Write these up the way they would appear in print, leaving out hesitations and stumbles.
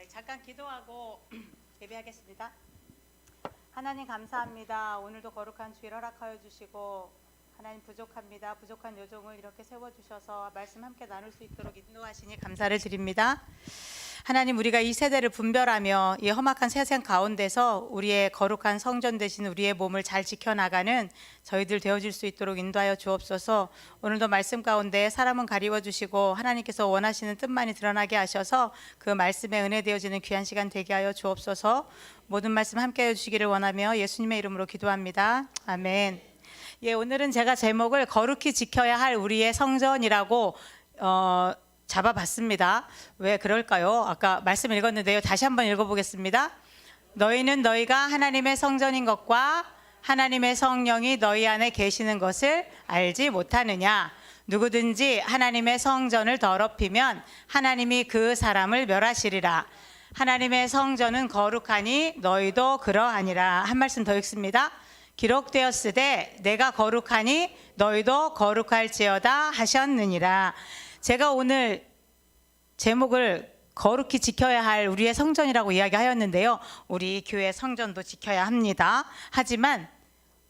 잠깐 기도하고 예배하겠습니다. 하나님 감사합니다. 오늘도 거룩한 주일 허락하여 주시고 하나님 부족합니다. 부족한 여종을 이렇게 세워주셔서 말씀 함께 나눌 수 있도록 인도하시니 감사를 드립니다. 하나님, 우리가 이 세대를 분별하며 이 험악한 세상 가운데서 우리의 거룩한 성전 되신 우리의 몸을 잘 지켜나가는 저희들 되어질 수 있도록 인도하여 주옵소서. 오늘도 말씀 가운데 사람은 가리워 주시고 하나님께서 원하시는 뜻만이 드러나게 하셔서 그 말씀에 은혜 되어지는 귀한 시간 되게 하여 주옵소서. 모든 말씀 함께 해주시기를 원하며 예수님의 이름으로 기도합니다. 아멘. 오늘은 제가 제목을 거룩히 지켜야 할 우리의 성전이라고 잡아봤습니다. 왜 그럴까요? 아까 말씀 읽었는데요. 다시 한번 읽어보겠습니다. 너희는 너희가 하나님의 성전인 것과 하나님의 성령이 너희 안에 계시는 것을 알지 못하느냐? 누구든지 하나님의 성전을 더럽히면 하나님이 그 사람을 멸하시리라. 하나님의 성전은 거룩하니 너희도 그러하니라. 한 말씀 더 읽습니다. 기록되었으되 내가 거룩하니 너희도 거룩할지어다 하셨느니라. 제가 오늘 제목을 거룩히 지켜야 할 우리의 성전이라고 이야기하였는데요. 우리 교회 성전도 지켜야 합니다. 하지만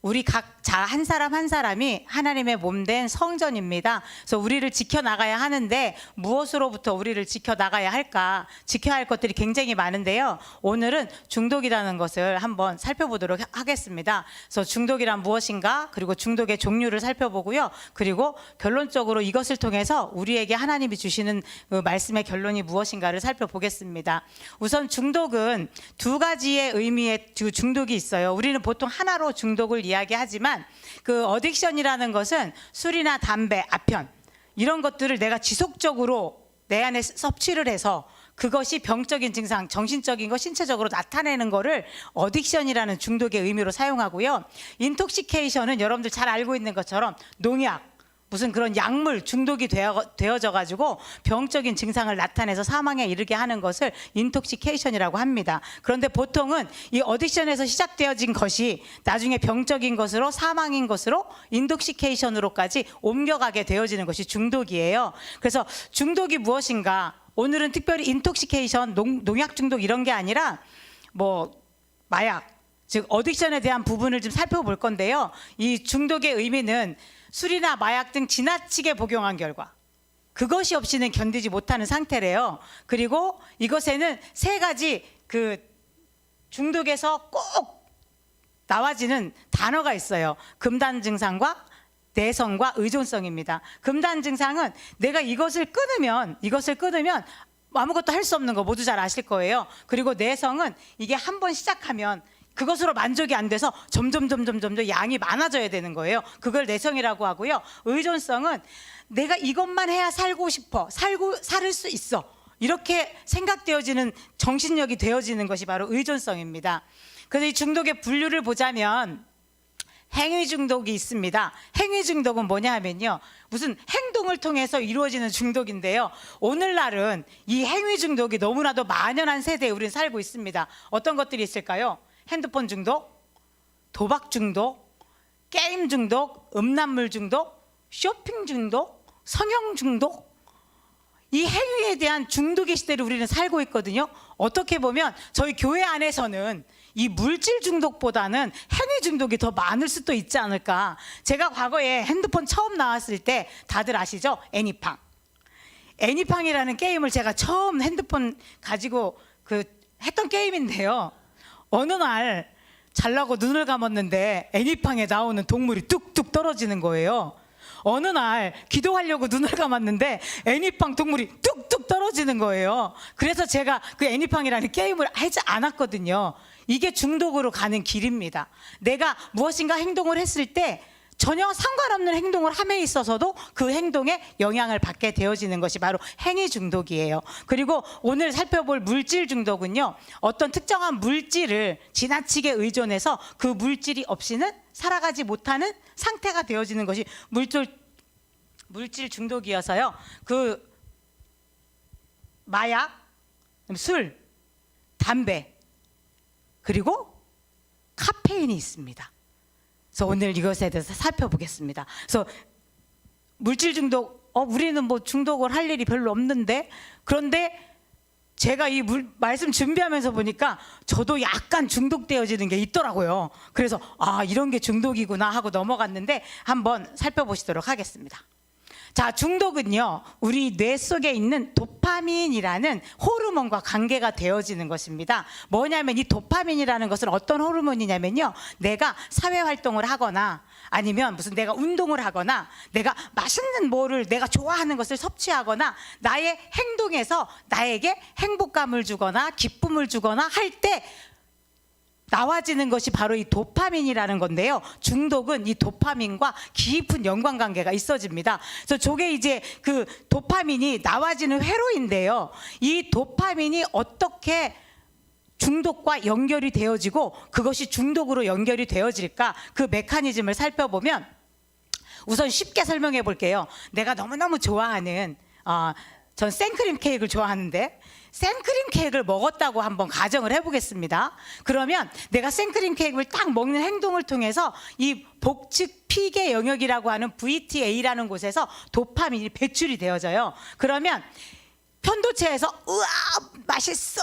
우리 각자 한 사람 한 사람이 하나님의 몸된 성전입니다. 그래서 우리를 지켜나가야 하는데 무엇으로부터 우리를 지켜나가야 할까? 지켜야 할 것들이 굉장히 많은데요. 오늘은 중독이라는 것을 한번 살펴보도록 하겠습니다. 그래서 중독이란 무엇인가? 그리고 중독의 종류를 살펴보고요. 그리고 결론적으로 이것을 통해서 우리에게 하나님이 주시는 그 말씀의 결론이 무엇인가를 살펴보겠습니다. 우선 중독은 두 가지의 의미의 중독이 있어요. 우리는 보통 하나로 중독을 이야기하지만 그 어딕션이라는 것은 술이나 담배, 아편 이런 것들을 내가 지속적으로 내 안에 섭취를 해서 그것이 병적인 증상, 정신적인 거, 신체적으로 나타내는 거를 어딕션이라는 중독의 의미로 사용하고요. 인톡시케이션은 여러분들 잘 알고 있는 것처럼 농약, 무슨 그런 약물 중독이 되어져 가지고 병적인 증상을 나타내서 사망에 이르게 하는 것을 인톡시케이션이라고 합니다. 그런데 보통은 이 어딕션에서 시작되어진 것이 나중에 병적인 것으로 사망인 것으로 인톡시케이션으로까지 옮겨가게 되어지는 것이 중독이에요. 그래서 중독이 무엇인가? 오늘은 특별히 인톡시케이션, 농약 중독 이런 게 아니라 마약, 즉 어딕션에 대한 부분을 좀 살펴볼 건데요. 이 중독의 의미는 술이나 마약 등 지나치게 복용한 결과 그것이 없이는 견디지 못하는 상태래요. 그리고 이것에는 세 가지 그 중독에서 꼭 나와지는 단어가 있어요. 금단 증상과 내성과 의존성입니다. 금단 증상은 내가 이것을 끊으면 아무것도 할 수 없는 거 모두 잘 아실 거예요. 그리고 내성은 이게 한번 시작하면 그것으로 만족이 안 돼서 점점 양이 많아져야 되는 거예요. 그걸 내성이라고 하고요. 의존성은 내가 이것만 해야 살고 싶어, 살 수 있어 이렇게 생각되어지는 정신력이 되어지는 것이 바로 의존성입니다. 그래서 이 중독의 분류를 보자면 행위 중독이 있습니다. 행위 중독은 뭐냐 하면요, 무슨 행동을 통해서 이루어지는 중독인데요. 오늘날은 이 행위 중독이 너무나도 만연한 세대에 우리는 살고 있습니다. 어떤 것들이 있을까요? 핸드폰 중독, 도박 중독, 게임 중독, 음란물 중독, 쇼핑 중독, 성형 중독. 이 행위에 대한 중독의 시대를 우리는 살고 있거든요. 어떻게 보면 저희 교회 안에서는 이 물질 중독보다는 행위 중독이 더 많을 수도 있지 않을까. 제가 과거에 핸드폰 처음 나왔을 때 다들 아시죠? 애니팡이라는 게임을 제가 처음 핸드폰 가지고 했던 게임인데요. 어느 날 잘라고 눈을 감았는데 애니팡에 나오는 동물이 뚝뚝 떨어지는 거예요. 어느 날 기도하려고 눈을 감았는데 애니팡 동물이 뚝뚝 떨어지는 거예요. 그래서 제가 그 애니팡이라는 게임을 하지 않았거든요. 이게 중독으로 가는 길입니다. 내가 무엇인가 행동을 했을 때 전혀 상관없는 행동을 함에 있어서도 그 행동에 영향을 받게 되어지는 것이 바로 행위 중독이에요. 그리고 오늘 살펴볼 물질 중독은요, 어떤 특정한 물질을 지나치게 의존해서 그 물질이 없이는 살아가지 못하는 상태가 되어지는 것이 물질 중독이어서요. 그 마약, 술, 담배, 그리고 카페인이 있습니다. 그래서 오늘 이것에 대해서 살펴보겠습니다. 그래서 물질 중독, 우리는 중독을 할 일이 별로 없는데, 그런데 제가 이 말씀 준비하면서 보니까 저도 약간 중독되어지는 게 있더라고요. 그래서 아, 이런 게 중독이구나 하고 넘어갔는데 한번 살펴보시도록 하겠습니다. 자, 중독은요, 우리 뇌 속에 있는 도파민이라는 호르몬과 관계가 되어지는 것입니다. 뭐냐면 이 도파민이라는 것은 어떤 호르몬이냐면요, 내가 사회활동을 하거나 아니면 무슨 내가 운동을 하거나 내가 맛있는 뭐를 내가 좋아하는 것을 섭취하거나 나의 행동에서 나에게 행복감을 주거나 기쁨을 주거나 할 때 나와지는 것이 바로 이 도파민이라는 건데요. 중독은 이 도파민과 깊은 연관관계가 있어집니다. 그래서 저게 이제 그 도파민이 나와지는 회로인데요. 이 도파민이 어떻게 중독과 연결이 되어지고 그것이 중독으로 연결이 되어질까, 그 메커니즘을 살펴보면 우선 쉽게 설명해 볼게요. 내가 너무너무 좋아하는 전 생크림 케이크를 좋아하는데 생크림 케이크를 먹었다고 한번 가정을 해보겠습니다. 그러면 내가 생크림 케이크를 딱 먹는 행동을 통해서 이 복측 피계 영역이라고 하는 VTA라는 곳에서 도파민이 배출이 되어져요. 그러면 편도체에서 우와 맛있어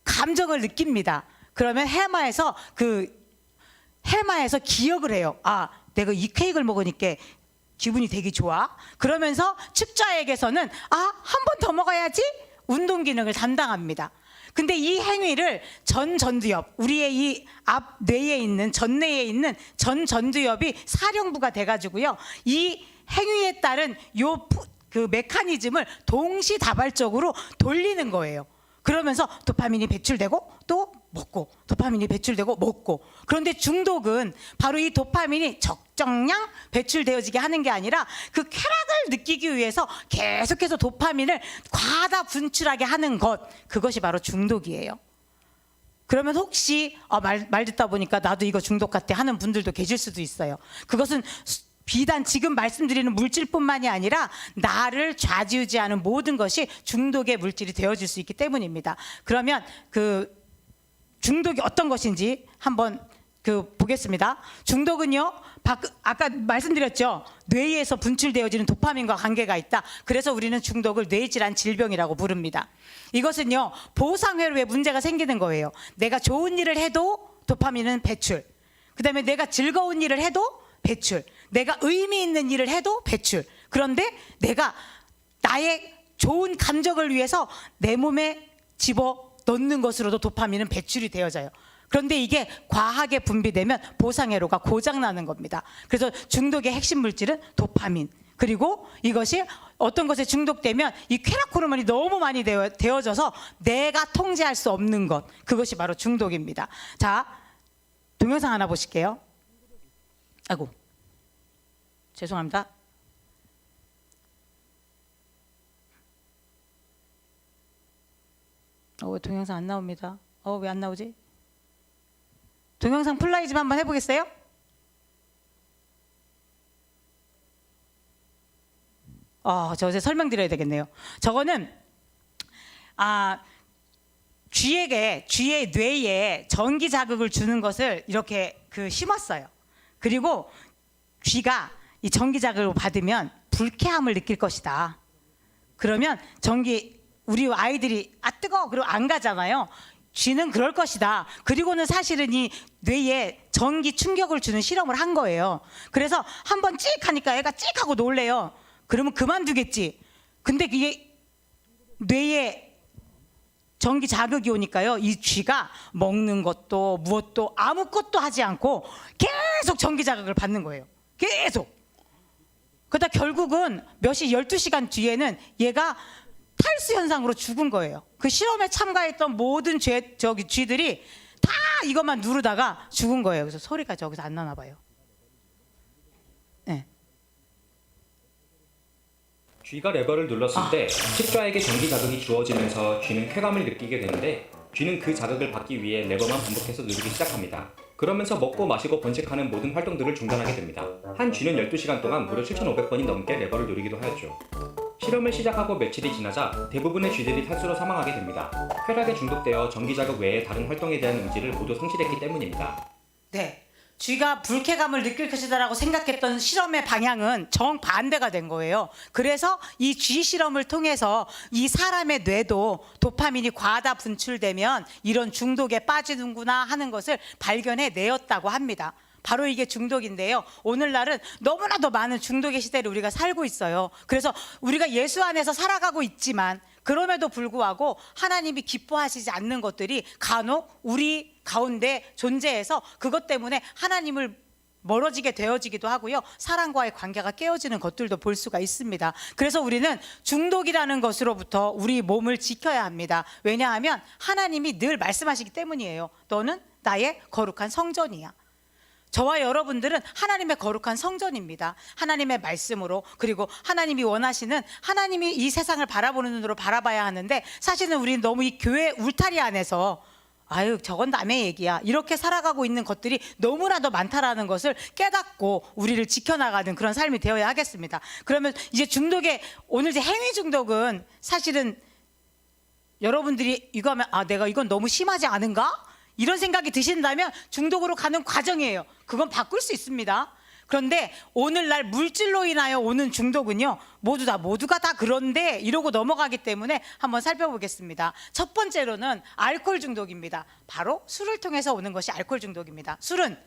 감정을 느낍니다. 그러면 해마에서 기억을 해요. 아, 내가 이 케이크를 먹으니까 기분이 되게 좋아. 그러면서 측좌액에서는 아, 한 번 더 먹어야지 운동 기능을 담당합니다. 근데 이 행위를 전두엽, 우리의 이 앞 뇌에 있는 전뇌에 있는 전두엽이 사령부가 돼가지고요, 이 행위에 따른 그 메커니즘을 동시다발적으로 돌리는 거예요. 그러면서 도파민이 배출되고 또 먹고, 도파민이 배출되고 먹고. 그런데 중독은 바로 이 도파민이 적정량 배출되어지게 하는 게 아니라 그 쾌락을 느끼기 위해서 계속해서 도파민을 과다 분출하게 하는 것, 그것이 바로 중독이에요. 그러면 혹시 말 듣다 보니까 나도 이거 중독 같아 하는 분들도 계실 수도 있어요. 그것은 비단 지금 말씀드리는 물질뿐만이 아니라 나를 좌지우지하는 모든 것이 중독의 물질이 되어질 수 있기 때문입니다. 그러면 그 중독이 어떤 것인지 한번 보겠습니다. 중독은요, 아까 말씀드렸죠. 뇌에서 분출되어지는 도파민과 관계가 있다. 그래서 우리는 중독을 뇌질환 질병이라고 부릅니다. 이것은요, 보상회로에 문제가 생기는 거예요. 내가 좋은 일을 해도 도파민은 배출. 그 다음에 내가 즐거운 일을 해도 배출. 내가 의미 있는 일을 해도 배출. 그런데 내가 나의 좋은 감정을 위해서 내 몸에 집어 넣는 것으로도 도파민은 배출이 되어져요. 그런데 이게 과하게 분비되면 보상회로가 고장나는 겁니다. 그래서 중독의 핵심 물질은 도파민. 그리고 이것이 어떤 것에 중독되면 이 쾌락 호르몬이 너무 많이 되어져서 내가 통제할 수 없는 것, 그것이 바로 중독입니다. 자, 동영상 하나 보실게요. 아이고, 죄송합니다. 왜 동영상 안 나옵니다. 왜 안 나오지? 동영상 플레이 좀 한번 해보겠어요? 저 이제 설명드려야 되겠네요. 저거는 쥐의 뇌에 전기 자극을 주는 것을 이렇게 심었어요. 그리고 쥐가 이 전기 자극을 받으면 불쾌함을 느낄 것이다. 그러면 우리 아이들이 뜨거워 그리고 안 가잖아요. 쥐는 그럴 것이다. 그리고는 사실은 이 뇌에 전기 충격을 주는 실험을 한 거예요. 그래서 한번 찍 하니까 애가 찍 하고 놀래요. 그러면 그만두겠지. 근데 이게 뇌에 전기 자극이 오니까요, 이 쥐가 먹는 것도 무엇도 아무것도 하지 않고 계속 전기 자극을 받는 거예요. 계속. 그러다 결국은 12시간 뒤에는 얘가 탈수 현상으로 죽은 거예요. 그 실험에 참가했던 모든 쥐들이 다 이것만 누르다가 죽은 거예요. 그래서 소리가 저기서 안 나나 봐요. 네. 쥐가 레버를 눌렀을 때 측좌에게 전기 자극이 주어지면서 쥐는 쾌감을 느끼게 되는데, 쥐는 그 자극을 받기 위해 레버만 반복해서 누르기 시작합니다. 그러면서 먹고 마시고 번식하는 모든 활동들을 중단하게 됩니다. 한 쥐는 12시간 동안 무려 7,500번이 넘게 레버를 누르기도 하였죠. 실험을 시작하고 며칠이 지나자 대부분의 쥐들이 탈수로 사망하게 됩니다. 쾌락에 중독되어 전기 자극 외에 다른 활동에 대한 의지를 모두 상실했기 때문입니다. 네, 쥐가 불쾌감을 느낄 것이다라고 생각했던 실험의 방향은 정반대가 된 거예요. 그래서 이 쥐 실험을 통해서 이 사람의 뇌도 도파민이 과다 분출되면 이런 중독에 빠지는구나 하는 것을 발견해 내었다고 합니다. 바로 이게 중독인데요. 오늘날은 너무나도 많은 중독의 시대를 우리가 살고 있어요. 그래서 우리가 예수 안에서 살아가고 있지만 그럼에도 불구하고 하나님이 기뻐하시지 않는 것들이 간혹 우리 가운데 존재해서 그것 때문에 하나님을 멀어지게 되어지기도 하고요. 사랑과의 관계가 깨어지는 것들도 볼 수가 있습니다. 그래서 우리는 중독이라는 것으로부터 우리 몸을 지켜야 합니다. 왜냐하면 하나님이 늘 말씀하시기 때문이에요. 너는 나의 거룩한 성전이야. 저와 여러분들은 하나님의 거룩한 성전입니다. 하나님의 말씀으로, 그리고 하나님이 원하시는, 하나님이 이 세상을 바라보는 눈으로 바라봐야 하는데, 사실은 우리는 너무 이 교회 울타리 안에서 아유 저건 남의 얘기야 이렇게 살아가고 있는 것들이 너무나도 많다라는 것을 깨닫고 우리를 지켜나가는 그런 삶이 되어야 하겠습니다. 그러면 이제 중독의, 오늘 이제 행위 중독은 사실은 여러분들이 이거 하면 아 내가 이건 너무 심하지 않은가? 이런 생각이 드신다면 중독으로 가는 과정이에요. 그건 바꿀 수 있습니다. 그런데 오늘날 물질로 인하여 오는 중독은요, 모두가 다 그런데 이러고 넘어가기 때문에 한번 살펴보겠습니다. 첫 번째로는 알코올 중독입니다. 바로 술을 통해서 오는 것이 알코올 중독입니다. 술은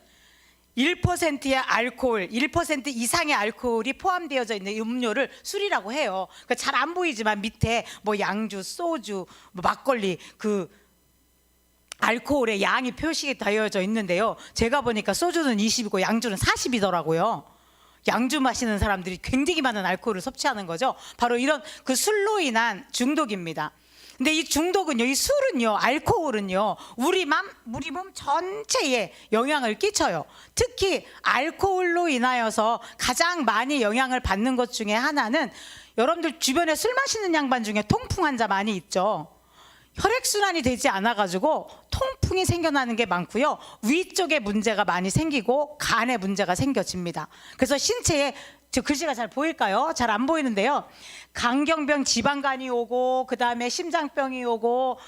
1%의 알코올, 1% 이상의 알코올이 포함되어져 있는 음료를 술이라고 해요. 그러니까 잘 안 보이지만 밑에 뭐 양주, 소주, 뭐 막걸리, 그 알코올의 양이 표시가 되어져 있는데요. 제가 보니까 소주는 20이고 양주는 40이더라고요. 양주 마시는 사람들이 굉장히 많은 알코올을 섭취하는 거죠. 바로 이런 그 술로 인한 중독입니다. 근데 이 중독은요, 이 술은요, 알코올은요, 우리 몸 전체에 영향을 끼쳐요. 특히 알코올로 인하여서 가장 많이 영향을 받는 것 중에 하나는, 여러분들 주변에 술 마시는 양반 중에 통풍 환자 많이 있죠. 혈액순환이 되지 않아가지고 통풍이 생겨나는 게 많고요. 위쪽에 문제가 많이 생기고 간에 문제가 생겨집니다. 그래서 신체에, 저 글씨가 잘 보일까요? 잘 안 보이는데요. 강경병, 지방간이 오고, 그 다음에 심장병이 오고,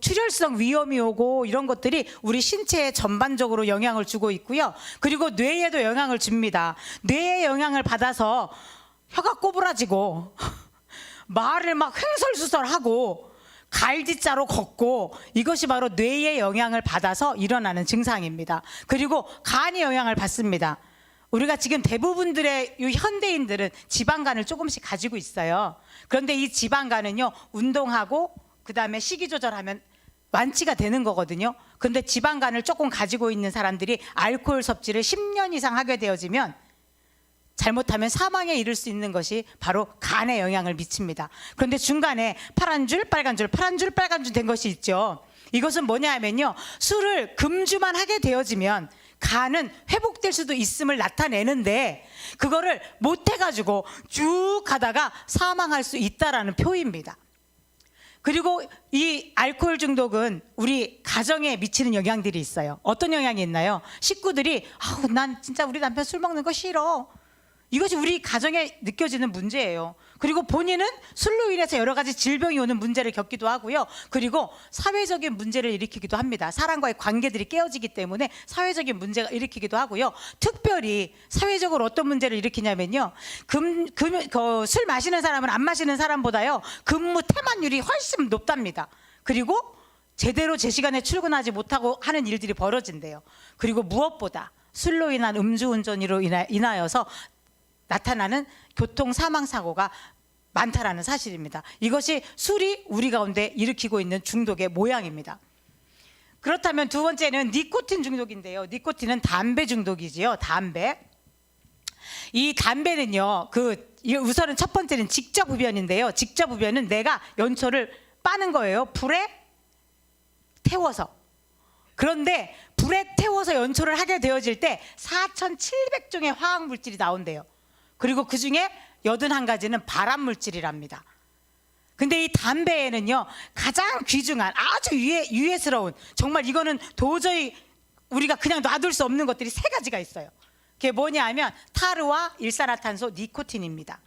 출혈성 위염이 오고, 이런 것들이 우리 신체에 전반적으로 영향을 주고 있고요. 그리고 뇌에도 영향을 줍니다. 뇌에 영향을 받아서 혀가 꼬부라지고 말을 막 횡설수설하고 갈지자로 걷고, 이것이 바로 뇌의 영향을 받아서 일어나는 증상입니다. 그리고 간이 영향을 받습니다. 우리가 지금 대부분들의 이 현대인들은 지방간을 조금씩 가지고 있어요. 그런데 이 지방간은요, 운동하고 그 다음에 식이 조절하면 완치가 되는 거거든요. 그런데 지방간을 조금 가지고 있는 사람들이 알코올 섭취를 10년 이상 하게 되어지면 잘못하면 사망에 이를 수 있는 것이 바로 간에 영향을 미칩니다. 그런데 중간에 파란 줄, 빨간 줄, 파란 줄, 빨간 줄 된 것이 있죠. 이것은 뭐냐 하면요, 술을 금주만 하게 되어지면 간은 회복될 수도 있음을 나타내는데, 그거를 못 해가지고 쭉 가다가 사망할 수 있다라는 표입니다. 그리고 이 알코올 중독은 우리 가정에 미치는 영향들이 있어요. 어떤 영향이 있나요? 식구들이 아우 난 진짜 우리 남편 술 먹는 거 싫어, 이것이 우리 가정에 느껴지는 문제예요. 그리고 본인은 술로 인해서 여러 가지 질병이 오는 문제를 겪기도 하고요. 그리고 사회적인 문제를 일으키기도 합니다. 사람과의 관계들이 깨어지기 때문에 사회적인 문제가 일으키기도 하고요. 특별히 사회적으로 어떤 문제를 일으키냐면요, 술 마시는 사람은 안 마시는 사람보다요 근무 태만율이 훨씬 높답니다. 그리고 제대로 제 시간에 출근하지 못하고 하는 일들이 벌어진대요. 그리고 무엇보다 술로 인한 음주운전으로 인하여서 나타나는 교통 사망 사고가 많다라는 사실입니다. 이것이 술이 우리 가운데 일으키고 있는 중독의 모양입니다. 그렇다면 두 번째는 니코틴 중독인데요. 니코틴은 담배 중독이지요. 담배. 이 담배는요, 우선은 첫 번째는 직접 흡연인데요. 직접 흡연은 내가 연초를 빠는 거예요. 불에 태워서. 그런데 불에 태워서 연초를 하게 되어질 때 4,700종의 화학물질이 나온대요. 그리고 그 중에 81가지는 발암물질이랍니다. 근데 이 담배에는요, 가장 귀중한 아주 유해스러운, 정말 이거는 도저히 우리가 그냥 놔둘 수 없는 것들이 3가지가 있어요. 그게 뭐냐 하면 타르와 일산화탄소, 니코틴입니다.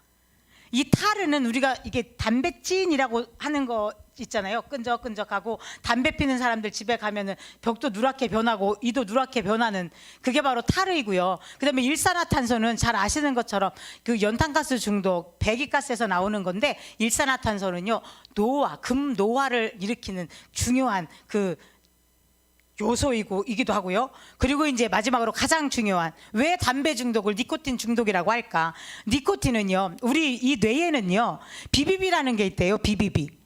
이 타르는 우리가 이게 담배찐이라고 하는 거 있잖아요. 끈적끈적하고 담배 피는 사람들 집에 가면은 벽도 누렇게 변하고 이도 누렇게 변하는 그게 바로 타르이고요. 그다음에 일산화탄소는 잘 아시는 것처럼 그 연탄가스 중독, 배기가스에서 나오는 건데 일산화탄소는요 노화, 금노화를 일으키는 중요한 그 요소이기도 하고요. 그리고 이제 마지막으로 가장 중요한 왜 담배 중독을 니코틴 중독이라고 할까? 니코틴은요 우리 이 뇌에는요 BBB라는 게 있대요. BBB.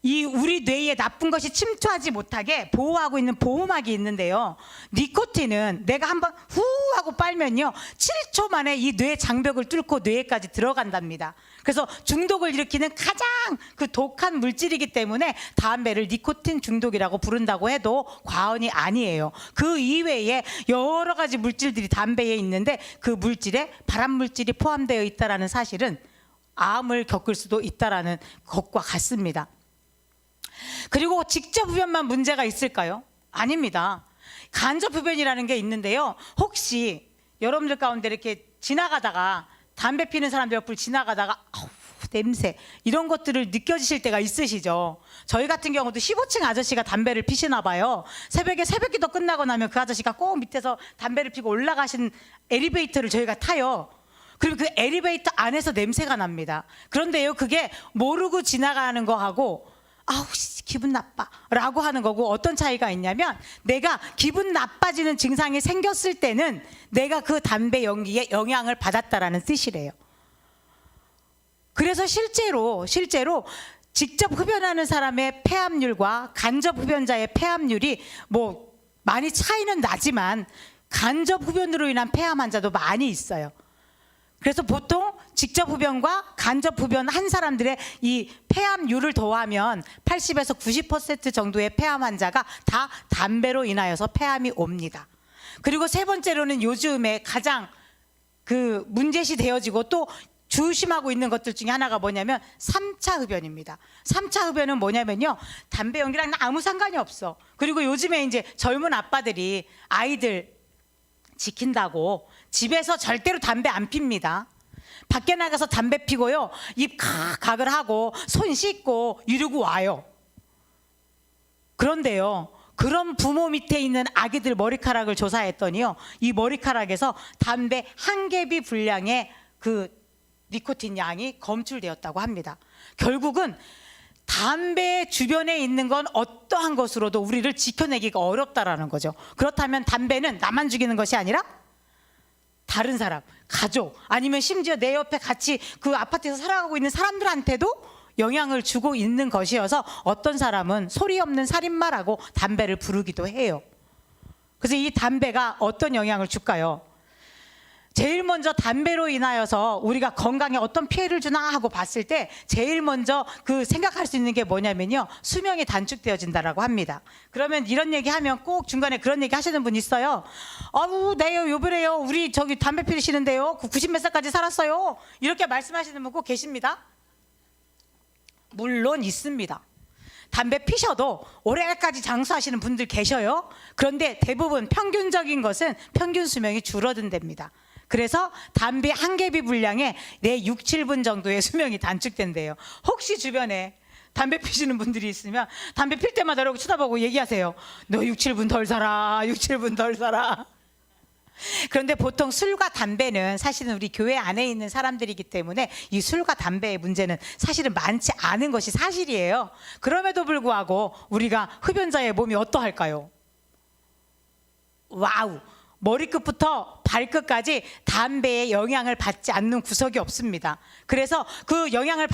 이 우리 뇌에 나쁜 것이 침투하지 못하게 보호하고 있는 보호막이 있는데요. 니코틴은 내가 한번 후 하고 빨면요 7초 만에 이 뇌 장벽을 뚫고 뇌에까지 들어간답니다. 그래서 중독을 일으키는 가장 그 독한 물질이기 때문에 담배를 니코틴 중독이라고 부른다고 해도 과언이 아니에요. 그 이외에 여러 가지 물질들이 담배에 있는데 그 물질에 발암 물질이 포함되어 있다는 사실은 암을 겪을 수도 있다는 것과 같습니다. 그리고 직접 흡연만 문제가 있을까요? 아닙니다. 간접 흡연이라는 게 있는데요. 혹시 여러분들 가운데 이렇게 지나가다가 담배 피는 사람들 옆을 지나가다가 아우, 냄새 이런 것들을 느껴지실 때가 있으시죠? 저희 같은 경우도 15층 아저씨가 담배를 피시나 봐요. 새벽에 새벽기도 끝나고 나면 그 아저씨가 꼭 밑에서 담배를 피고 올라가신 엘리베이터를 저희가 타요. 그리고 그 엘리베이터 안에서 냄새가 납니다. 그런데요 그게 모르고 지나가는 거하고 아우 기분 나빠 라고 하는 거고 어떤 차이가 있냐면 내가 기분 나빠지는 증상이 생겼을 때는 내가 그 담배 연기에 영향을 받았다라는 뜻이래요. 그래서 실제로 직접 흡연하는 사람의 폐암률과 간접 흡연자의 폐암률이 뭐 많이 차이는 나지만 간접 흡연으로 인한 폐암 환자도 많이 있어요. 그래서 보통 직접 흡연과 간접 흡연 한 사람들의 이 폐암률을 더하면 80에서 90% 정도의 폐암 환자가 다 담배로 인하여서 폐암이 옵니다. 그리고 세 번째로는 요즘에 가장 그 문제시 되어지고 또 조심하고 있는 것들 중에 하나가 뭐냐면 3차 흡연입니다. 3차 흡연은 뭐냐면요. 담배 연기랑 아무 상관이 없어. 그리고 요즘에 이제 젊은 아빠들이 아이들 지킨다고 집에서 절대로 담배 안 핍니다. 밖에 나가서 담배 피고요. 입 각을 하고 손 씻고 이러고 와요. 그런데요. 그런 부모 밑에 있는 아기들 머리카락을 조사했더니요. 이 머리카락에서 담배 한 개비 분량의 그 니코틴 양이 검출되었다고 합니다. 결국은 담배 주변에 있는 건 어떠한 것으로도 우리를 지켜내기가 어렵다라는 거죠. 그렇다면 담배는 나만 죽이는 것이 아니라 다른 사람, 가족, 아니면 심지어 내 옆에 같이 그 아파트에서 살아가고 있는 사람들한테도 영향을 주고 있는 것이어서 어떤 사람은 소리 없는 살인마라고 담배를 부르기도 해요. 그래서 이 담배가 어떤 영향을 줄까요? 제일 먼저 담배로 인하여서 우리가 건강에 어떤 피해를 주나 하고 봤을 때 제일 먼저 그 생각할 수 있는 게 뭐냐면요. 수명이 단축되어진다라고 합니다. 그러면 이런 얘기하면 꼭 중간에 그런 얘기 하시는 분 있어요. 아우 네요 요번에요 우리 저기 담배 피우시는데요 90 몇 살까지 살았어요. 이렇게 말씀하시는 분 꼭 계십니다. 물론 있습니다. 담배 피셔도 올해까지 장수하시는 분들 계셔요. 그런데 대부분 평균적인 것은 평균 수명이 줄어든답니다. 그래서 담배 한 개비 분량에 내 6, 7분 정도의 수명이 단축된대요. 혹시 주변에 담배 피시는 분들이 있으면 담배 필 때마다 이러고 쳐다보고 얘기하세요. 너 6, 7분 덜 살아. 6, 7분 덜 살아. 그런데 보통 술과 담배는 사실은 우리 교회 안에 있는 사람들이기 때문에 이 술과 담배의 문제는 사실은 많지 않은 것이 사실이에요. 그럼에도 불구하고 우리가 흡연자의 몸이 어떠할까요? 와우! 머리끝부터 발끝까지 담배의 영향을 받지 않는 구석이 없습니다. 그래서 그 영향을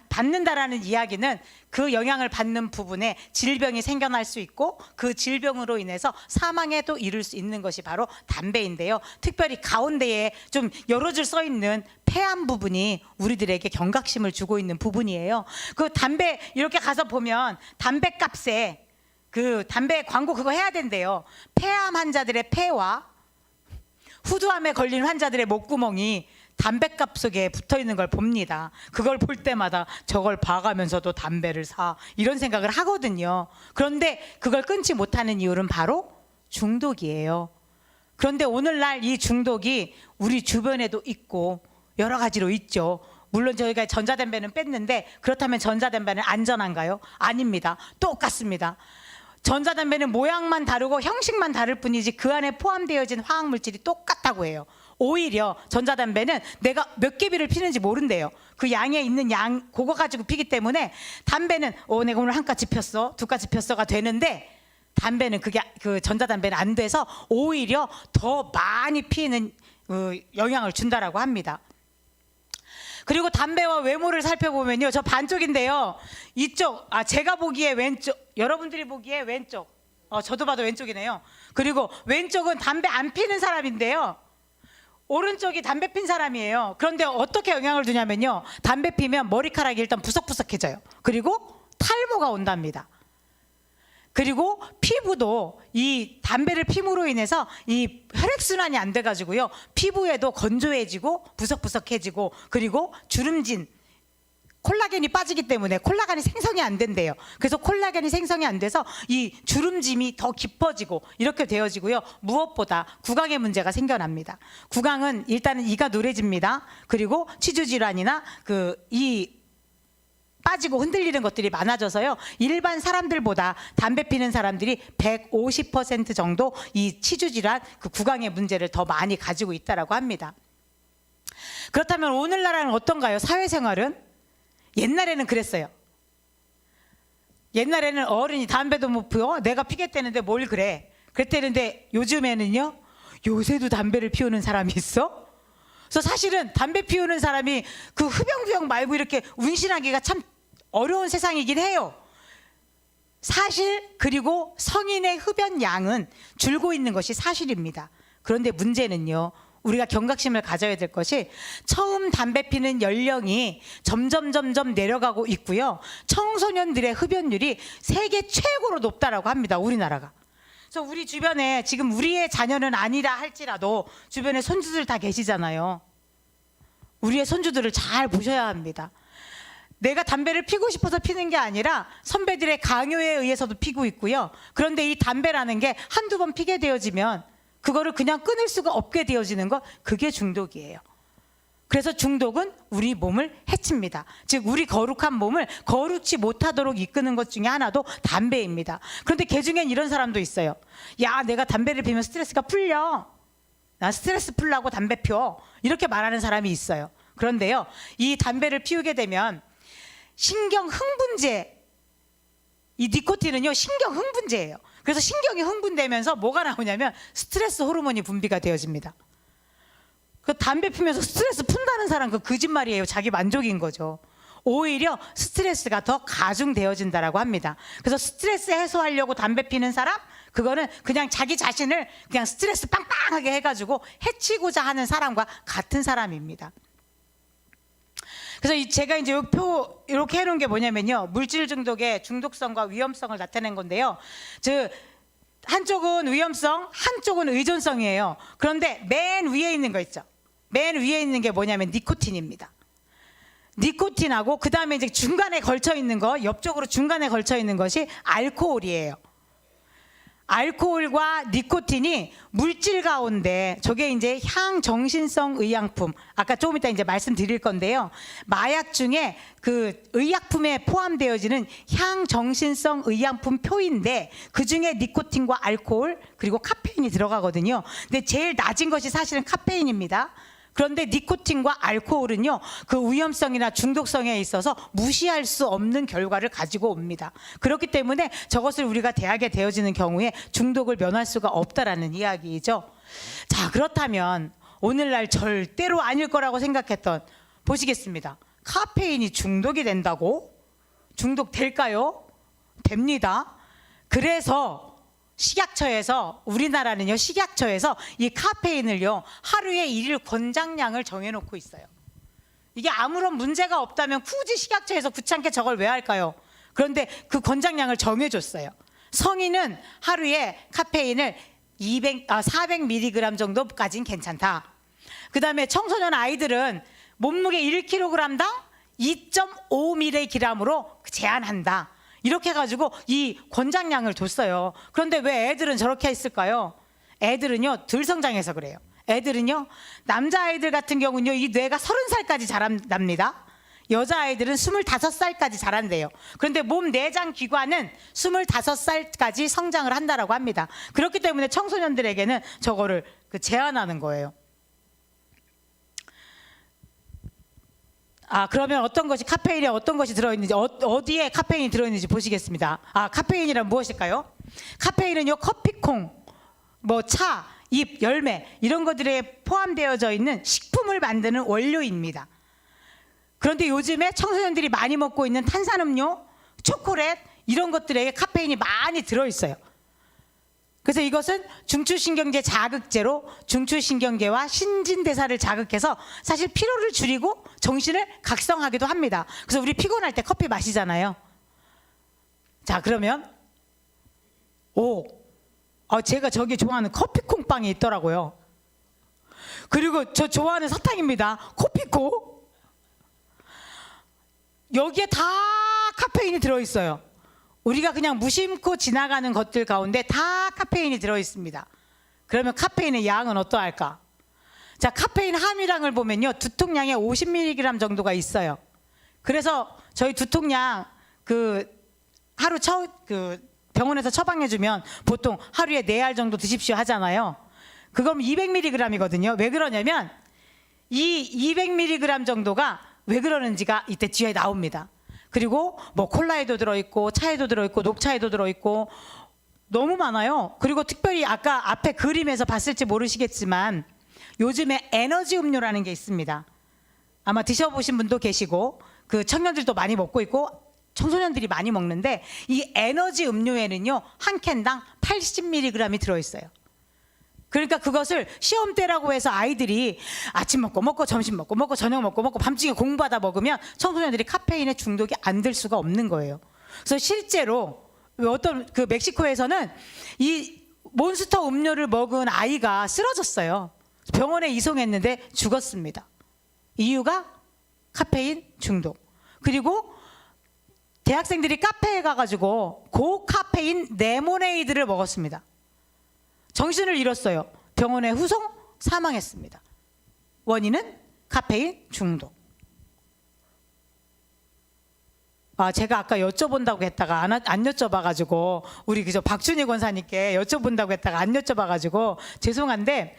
받는다라는 이야기는 그 영향을 받는 부분에 질병이 생겨날 수 있고 그 질병으로 인해서 사망에도 이를 수 있는 것이 바로 담배인데요. 특별히 가운데에 좀 여러 줄 써 있는 폐암 부분이 우리들에게 경각심을 주고 있는 부분이에요. 그 담배 이렇게 가서 보면 담배값에 그 담배 광고 그거 해야 된대요. 폐암 환자들의 폐와 후두암에 걸린 환자들의 목구멍이 담배값 속에 붙어 있는 걸 봅니다. 그걸 볼 때마다 저걸 봐가면서도 담배를 사 이런 생각을 하거든요. 그런데 그걸 끊지 못하는 이유는 바로 중독이에요. 그런데 오늘날 이 중독이 우리 주변에도 있고 여러 가지로 있죠. 물론 저희가 전자담배는 뺐는데 그렇다면 전자담배는 안전한가요? 아닙니다. 똑같습니다. 전자담배는 모양만 다르고 형식만 다를 뿐이지 그 안에 포함되어진 화학물질이 똑같다고 해요. 오히려 전자담배는 내가 몇 개비를 피는지 모른대요. 그 양에 있는 양 그거 가지고 피기 때문에 담배는 내가 오늘 한 가지 폈어, 두 가지 폈어가 되는데 담배는 그 전자담배는 안 돼서 오히려 더 많이 피는 영향을 준다라고 합니다. 그리고 담배와 외모를 살펴보면요, 저 반쪽인데요. 이쪽 제가 보기에 왼쪽, 여러분들이 보기에 왼쪽, 저도 봐도 왼쪽이네요. 그리고 왼쪽은 담배 안 피는 사람인데요. 오른쪽이 담배 핀 사람이에요. 그런데 어떻게 영향을 주냐면요, 담배 피면 머리카락이 일단 부석부석해져요. 그리고 탈모가 온답니다. 그리고 피부도 이 담배를 피므로 인해서 이 혈액순환이 안 돼가지고요, 피부에도 건조해지고 부석부석해지고, 그리고 주름진 콜라겐이 빠지기 때문에 콜라겐이 생성이 안 된대요. 그래서 콜라겐이 생성이 안 돼서 이 주름짐이 더 깊어지고 이렇게 되어지고요. 무엇보다 구강에 문제가 생겨납니다. 구강은 일단은 이가 노래집니다. 그리고 치주질환이나 이 빠지고 흔들리는 것들이 많아져서요, 일반 사람들보다 담배 피는 사람들이 150% 정도 이 치주질환, 그 구강의 문제를 더 많이 가지고 있다라고 합니다. 그렇다면 오늘날은 어떤가요? 사회생활은? 옛날에는 그랬어요. 옛날에는 어른이 담배도 못 피워? 내가 피겠다는데 뭘 그래? 그랬다는데 요즘에는요, 요새도 담배를 피우는 사람이 있어? 그래서 사실은 담배 피우는 사람이 그 흡연구역 말고 이렇게 운신하기가 참 어려운 세상이긴 해요. 사실. 그리고 성인의 흡연 양은 줄고 있는 것이 사실입니다. 그런데 문제는요, 우리가 경각심을 가져야 될 것이 처음 담배 피는 연령이 점점 내려가고 있고요. 청소년들의 흡연율이 세계 최고로 높다라고 합니다. 우리나라가. 그래서 우리 주변에 지금 우리의 자녀는 아니라 할지라도 주변에 손주들 다 계시잖아요. 우리의 손주들을 잘 보셔야 합니다. 내가 담배를 피고 싶어서 피는 게 아니라 선배들의 강요에 의해서도 피고 있고요. 그런데 이 담배라는 게 한두 번 피게 되어지면 그거를 그냥 끊을 수가 없게 되어지는 것, 그게 중독이에요. 그래서 중독은 우리 몸을 해칩니다. 즉 우리 거룩한 몸을 거룩지 못하도록 이끄는 것 중에 하나도 담배입니다. 그런데 개중엔 이런 사람도 있어요. 야, 내가 담배를 피면 스트레스가 풀려. 나 스트레스 풀라고 담배 펴. 이렇게 말하는 사람이 있어요. 그런데요, 이 담배를 피우게 되면 신경 흥분제, 이 니코틴은요 신경 흥분제예요. 그래서 신경이 흥분되면서 뭐가 나오냐면 스트레스 호르몬이 분비가 되어집니다. 그 담배 피면서 스트레스 푼다는 사람, 그 거짓말이에요. 자기 만족인 거죠. 오히려 스트레스가 더 가중되어진다라고 합니다. 그래서 스트레스 해소하려고 담배 피는 사람, 그거는 그냥 자기 자신을 그냥 스트레스 빵빵하게 해가지고 해치고자 하는 사람과 같은 사람입니다. 그래서 제가 이제 이 표 이렇게 해놓은 게 뭐냐면요, 물질 중독의 중독성과 위험성을 나타낸 건데요. 즉 한쪽은 위험성, 한쪽은 의존성이에요. 그런데 맨 위에 있는 거 있죠. 맨 위에 있는 게 뭐냐면 니코틴입니다. 니코틴하고 그 다음에 이제 중간에 걸쳐 있는 거, 옆쪽으로 중간에 걸쳐 있는 것이 알코올이에요. 알코올과 니코틴이 물질 가운데, 저게 이제 향정신성 의약품, 아까 조금 이따 이제 말씀드릴 건데요. 마약 중에 그 의약품에 포함되어지는 향정신성 의약품 표인데 그 중에 니코틴과 알코올 그리고 카페인이 들어가거든요. 근데 제일 낮은 것이 사실은 카페인입니다. 그런데 니코틴과 알코올은요, 그 위험성이나 중독성에 있어서 무시할 수 없는 결과를 가지고 옵니다. 그렇기 때문에 저것을 우리가 대하게 되어지는 경우에 중독을 면할 수가 없다라는 이야기이죠. 자, 그렇다면 오늘날 절대로 아닐 거라고 생각했던, 보시겠습니다. 카페인이 중독이 된다고? 중독될까요? 됩니다. 그래서 식약처에서, 우리나라는요 식약처에서 이 카페인을요 하루에 일일 권장량을 정해놓고 있어요. 이게 아무런 문제가 없다면 굳이 식약처에서 귀찮게 저걸 왜 할까요? 그런데 그 권장량을 정해줬어요. 성인은 하루에 카페인을 400mg 정도까지는 괜찮다. 그 다음에 청소년 아이들은 몸무게 1kg당 2.5mg으로 제한한다. 이렇게 해가지고 이 권장량을 뒀어요. 그런데 왜 애들은 저렇게 했을까요? 애들은요 덜 성장해서 그래요. 애들은요, 남자아이들 같은 경우는요, 이 뇌가 30살까지 자란답니다. 여자아이들은 25살까지 자란대요. 그런데 몸 내장 기관은 25살까지 성장을 한다라고 합니다. 그렇기 때문에 청소년들에게는 저거를 제한하는 거예요. 그러면 어떤 것이 카페인에 어떤 것이 들어있는지, 어디에 카페인이 들어있는지 보시겠습니다. 카페인이란 무엇일까요? 카페인은요, 커피콩, 차, 잎, 열매 이런 것들에 포함되어져 있는 식품을 만드는 원료입니다. 그런데 요즘에 청소년들이 많이 먹고 있는 탄산음료, 초콜릿 이런 것들에 카페인이 많이 들어있어요. 그래서 이것은 중추신경제 자극제로 중추신경계와 신진대사를 자극해서 사실 피로를 줄이고 정신을 각성하기도 합니다. 그래서 우리 피곤할 때 커피 마시잖아요. 자, 그러면 제가 저기 좋아하는 커피콩빵이 있더라고요. 그리고 저 좋아하는 사탕입니다. 코피코. 여기에 다 카페인이 들어있어요. 우리가 그냥 무심코 지나가는 것들 가운데 다 카페인이 들어있습니다. 그러면 카페인의 양은 어떠할까? 자, 카페인 함유량을 보면요, 두통량에 50mg 정도가 있어요. 그래서 저희 두통량 하루 병원에서 처방해주면 보통 하루에 4알 정도 드십시오 하잖아요. 그건 200mg이거든요. 왜 그러냐면 이 200mg 정도가 왜 그러는지가 이때 뒤에 나옵니다. 그리고 콜라에도 들어있고 차에도 들어있고 녹차에도 들어있고 너무 많아요. 그리고 특별히 아까 앞에 그림에서 봤을지 모르시겠지만 요즘에 에너지 음료라는 게 있습니다. 아마 드셔보신 분도 계시고 청년들도 많이 먹고 있고 청소년들이 많이 먹는데, 이 에너지 음료에는요, 한 캔당 80mg이 들어있어요. 그러니까 그것을 시험 때라고 해서 아이들이 아침 먹고 점심 먹고 저녁 먹고 밤중에 공부하다 먹으면 청소년들이 카페인에 중독이 안 될 수가 없는 거예요. 그래서 실제로 어떤 멕시코에서는 이 몬스터 음료를 먹은 아이가 쓰러졌어요. 병원에 이송했는데 죽었습니다. 이유가 카페인 중독. 그리고 대학생들이 카페에 가가지고 고카페인 레모네이드를 먹었습니다. 정신을 잃었어요. 병원에 후송 사망했습니다. 원인은 카페인 중독. 제가 아까 여쭤본다고 했다가 안 여쭤봐가지고 우리 박준희 권사님께 여쭤본다고 했다가 안 여쭤봐가지고 죄송한데,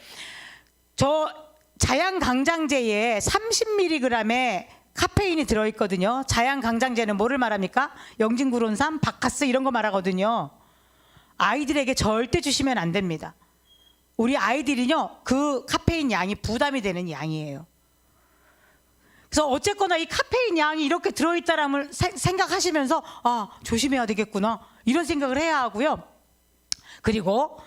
저 자양강장제에 30mg의 카페인이 들어있거든요. 자양강장제는 뭐를 말합니까? 영진구론산, 바카스 이런 거 말하거든요. 아이들에게 절대 주시면 안 됩니다. 우리 아이들이요, 그 카페인 양이 부담이 되는 양이에요. 그래서 어쨌거나 이 카페인 양이 이렇게 들어있다라는 생각하시면서 조심해야 되겠구나 이런 생각을 해야 하고요. 그리고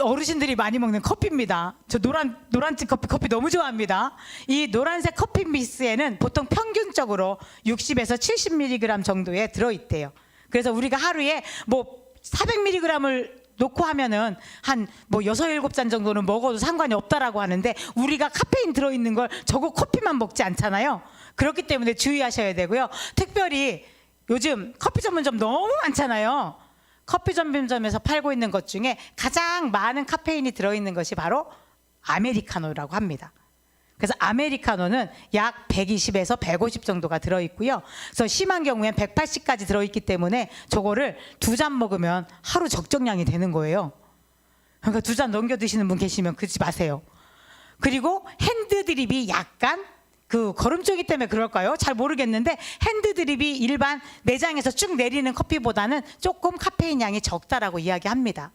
어르신들이 많이 먹는 커피입니다. 저 노란색 커피 너무 좋아합니다. 이 노란색 커피 믹스에는 보통 평균적으로 60에서 70mg 정도에 들어있대요. 그래서 우리가 하루에 400mg을 놓고 하면은 한 6, 7잔 정도는 먹어도 상관이 없다라고 하는데, 우리가 카페인 들어있는 걸 저거 커피만 먹지 않잖아요. 그렇기 때문에 주의하셔야 되고요. 특별히 요즘 커피 전문점 너무 많잖아요. 커피 전문점에서 팔고 있는 것 중에 가장 많은 카페인이 들어있는 것이 바로 아메리카노라고 합니다. 그래서 아메리카노는 약 120에서 150 정도가 들어있고요. 그래서 심한 경우엔 180까지 들어있기 때문에 저거를 2잔 먹으면 하루 적정량이 되는 거예요. 그러니까 2잔 넘겨 드시는 분 계시면 그러지 마세요. 그리고 핸드드립이 약간 거름쪽이 때문에 그럴까요? 잘 모르겠는데 핸드드립이 일반 매장에서 쭉 내리는 커피보다는 조금 카페인 양이 적다라고 이야기합니다.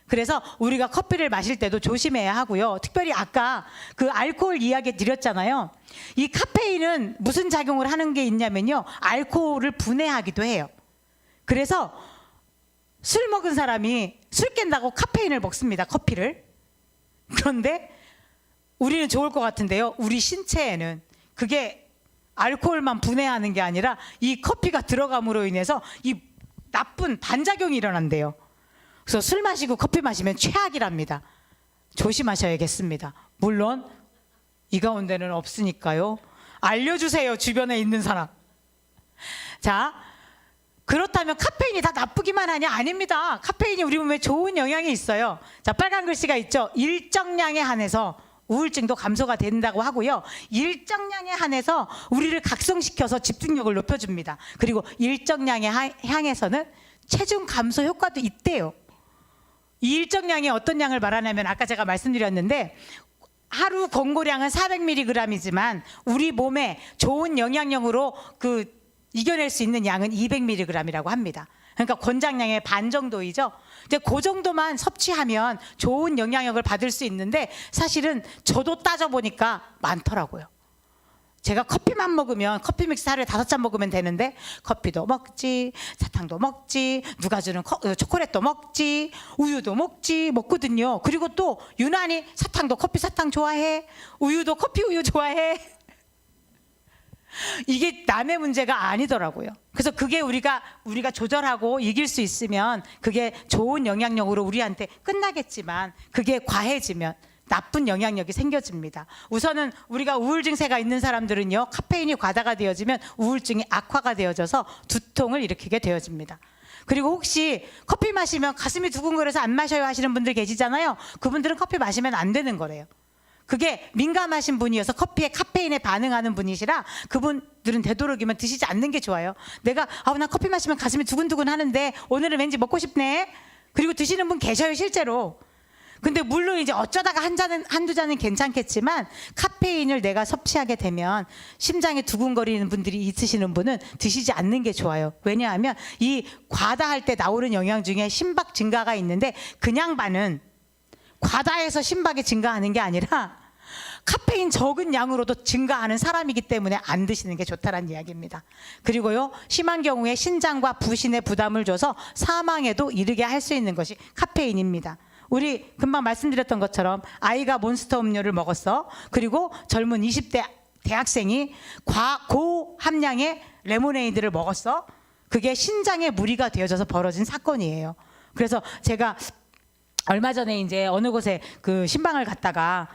그래서 우리가 커피를 마실 때도 조심해야 하고요. 특별히 아까 알코올 이야기 드렸잖아요. 이 카페인은 무슨 작용을 하는 게 있냐면요, 알코올을 분해하기도 해요. 그래서 술 먹은 사람이 술 깬다고 카페인을 먹습니다. 커피를. 그런데 우리는 좋을 것 같은데요, 우리 신체에는 그게 알코올만 분해하는 게 아니라 이 커피가 들어감으로 인해서 이 나쁜 반작용이 일어난대요. 그래서 술 마시고 커피 마시면 최악이랍니다. 조심하셔야겠습니다. 물론 이 가운데는 없으니까요. 알려주세요, 주변에 있는 사람. 자, 그렇다면 카페인이 다 나쁘기만 하냐? 아닙니다. 카페인이 우리 몸에 좋은 영향이 있어요. 자, 빨간 글씨가 있죠. 일정량에 한해서 우울증도 감소가 된다고 하고요. 일정량에 한해서 우리를 각성시켜서 집중력을 높여줍니다. 그리고 일정량에 향해서는 체중 감소 효과도 있대요. 이 일정량이 어떤 양을 말하냐면 아까 제가 말씀드렸는데 하루 권고량은 400mg이지만 우리 몸에 좋은 영향력으로 이겨낼 수 있는 양은 200mg이라고 합니다. 그러니까 권장량의 반 정도이죠. 근데 그 정도만 섭취하면 좋은 영향력을 받을 수 있는데 사실은 저도 따져보니까 많더라고요. 제가 커피만 먹으면 커피 믹스 하루에 5잔 먹으면 되는데 커피도 먹지, 사탕도 먹지, 누가 주는 초콜릿도 먹지, 우유도 먹거든요. 그리고 또 유난히 사탕도 커피 사탕 좋아해, 우유도 커피 우유 좋아해. 이게 남의 문제가 아니더라고요. 그래서 그게 우리가 조절하고 이길 수 있으면 그게 좋은 영향력으로 우리한테 끝나겠지만 그게 과해지면 나쁜 영향력이 생겨집니다. 우선은 우리가 우울증세가 있는 사람들은요, 카페인이 과다가 되어지면 우울증이 악화가 되어져서 두통을 일으키게 되어집니다. 그리고 혹시 커피 마시면 가슴이 두근거려서 안 마셔요 하시는 분들 계시잖아요. 그분들은 커피 마시면 안 되는 거래요. 그게 민감하신 분이어서 커피에 카페인에 반응하는 분이시라 그분들은 되도록이면 드시지 않는 게 좋아요. 내가 나 커피 마시면 가슴이 두근두근 하는데 오늘은 왠지 먹고 싶네. 그리고 드시는 분 계셔요, 실제로. 근데 물론 이제 어쩌다가 한두 잔은 괜찮겠지만 카페인을 내가 섭취하게 되면 심장이 두근거리는 분들이 있으시는 분은 드시지 않는 게 좋아요. 왜냐하면 이 과다할 때 나오는 영양 중에 심박 증가가 있는데 그냥 반은 과다해서 심박이 증가하는 게 아니라 카페인 적은 양으로도 증가하는 사람이기 때문에 안 드시는 게 좋다는 이야기입니다. 그리고요, 심한 경우에 신장과 부신에 부담을 줘서 사망에도 이르게 할 수 있는 것이 카페인입니다. 우리 금방 말씀드렸던 것처럼 아이가 몬스터 음료를 먹었어. 그리고 젊은 20대 대학생이 고함량의 레모네이드를 먹었어. 그게 신장에 무리가 되어져서 벌어진 사건이에요. 그래서 제가 얼마 전에 이제 어느 곳에 신방을 갔다가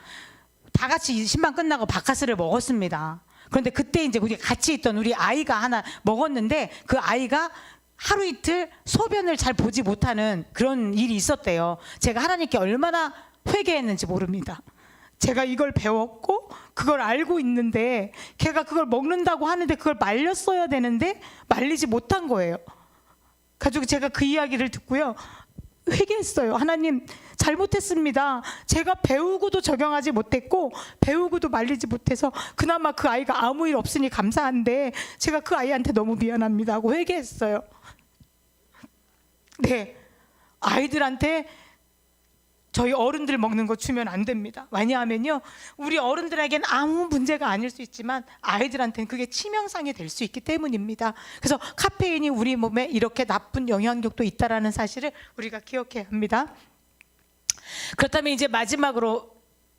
다 같이 신방 끝나고 바카스를 먹었습니다. 그런데 그때 이제 우리 같이 있던 우리 아이가 하나 먹었는데 그 아이가 하루 이틀 소변을 잘 보지 못하는 그런 일이 있었대요. 제가 하나님께 얼마나 회개했는지 모릅니다. 제가 이걸 배웠고 그걸 알고 있는데 걔가 그걸 먹는다고 하는데 그걸 말렸어야 되는데 말리지 못한 거예요. 가지고 제가 그 이야기를 듣고요, 회개했어요. 하나님, 잘못했습니다. 제가 배우고도 적용하지 못했고 배우고도 말리지 못해서 그나마 그 아이가 아무 일 없으니 감사한데 제가 그 아이한테 너무 미안합니다 하고 회개했어요. 네, 아이들한테 저희 어른들 먹는 거 주면 안 됩니다. 왜냐하면요, 우리 어른들에겐 아무 문제가 아닐 수 있지만 아이들한테는 그게 치명상이 될 수 있기 때문입니다. 그래서 카페인이 우리 몸에 이렇게 나쁜 영향력도 있다라는 사실을 우리가 기억해야 합니다. 그렇다면 이제 마지막으로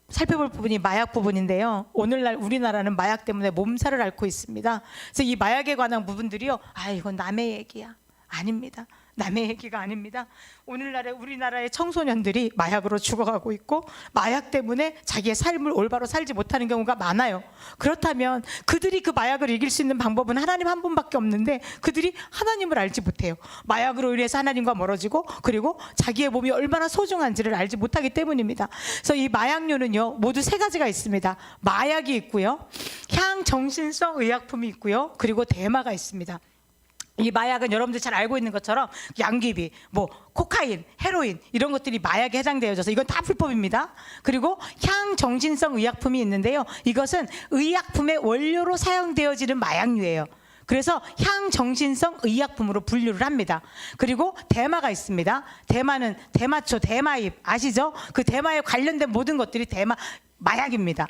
살펴볼 부분이 마약 부분인데요. 오늘날 우리나라는 마약 때문에 몸살을 앓고 있습니다. 그래서 이 마약에 관한 부분들이요, 이건 남의 얘기야. 아닙니다. 남의 얘기가 아닙니다. 오늘날의 우리나라의 청소년들이 마약으로 죽어가고 있고 마약 때문에 자기의 삶을 올바로 살지 못하는 경우가 많아요. 그렇다면 그들이 그 마약을 이길 수 있는 방법은 하나님 한 분밖에 없는데 그들이 하나님을 알지 못해요. 마약으로 인해서 하나님과 멀어지고 그리고 자기의 몸이 얼마나 소중한지를 알지 못하기 때문입니다. 그래서 이 마약류는요, 모두 3가지가 있습니다. 마약이 있고요, 향정신성 의약품이 있고요, 그리고 대마가 있습니다. 이 마약은 여러분들 잘 알고 있는 것처럼 양귀비, 코카인, 헤로인 이런 것들이 마약에 해당되어져서 이건 다 불법입니다. 그리고 향정신성 의약품이 있는데요, 이것은 의약품의 원료로 사용되어지는 마약류예요. 그래서 향정신성 의약품으로 분류를 합니다. 그리고 대마가 있습니다. 대마는 대마초, 대마잎 아시죠? 그 대마에 관련된 모든 것들이 마약입니다.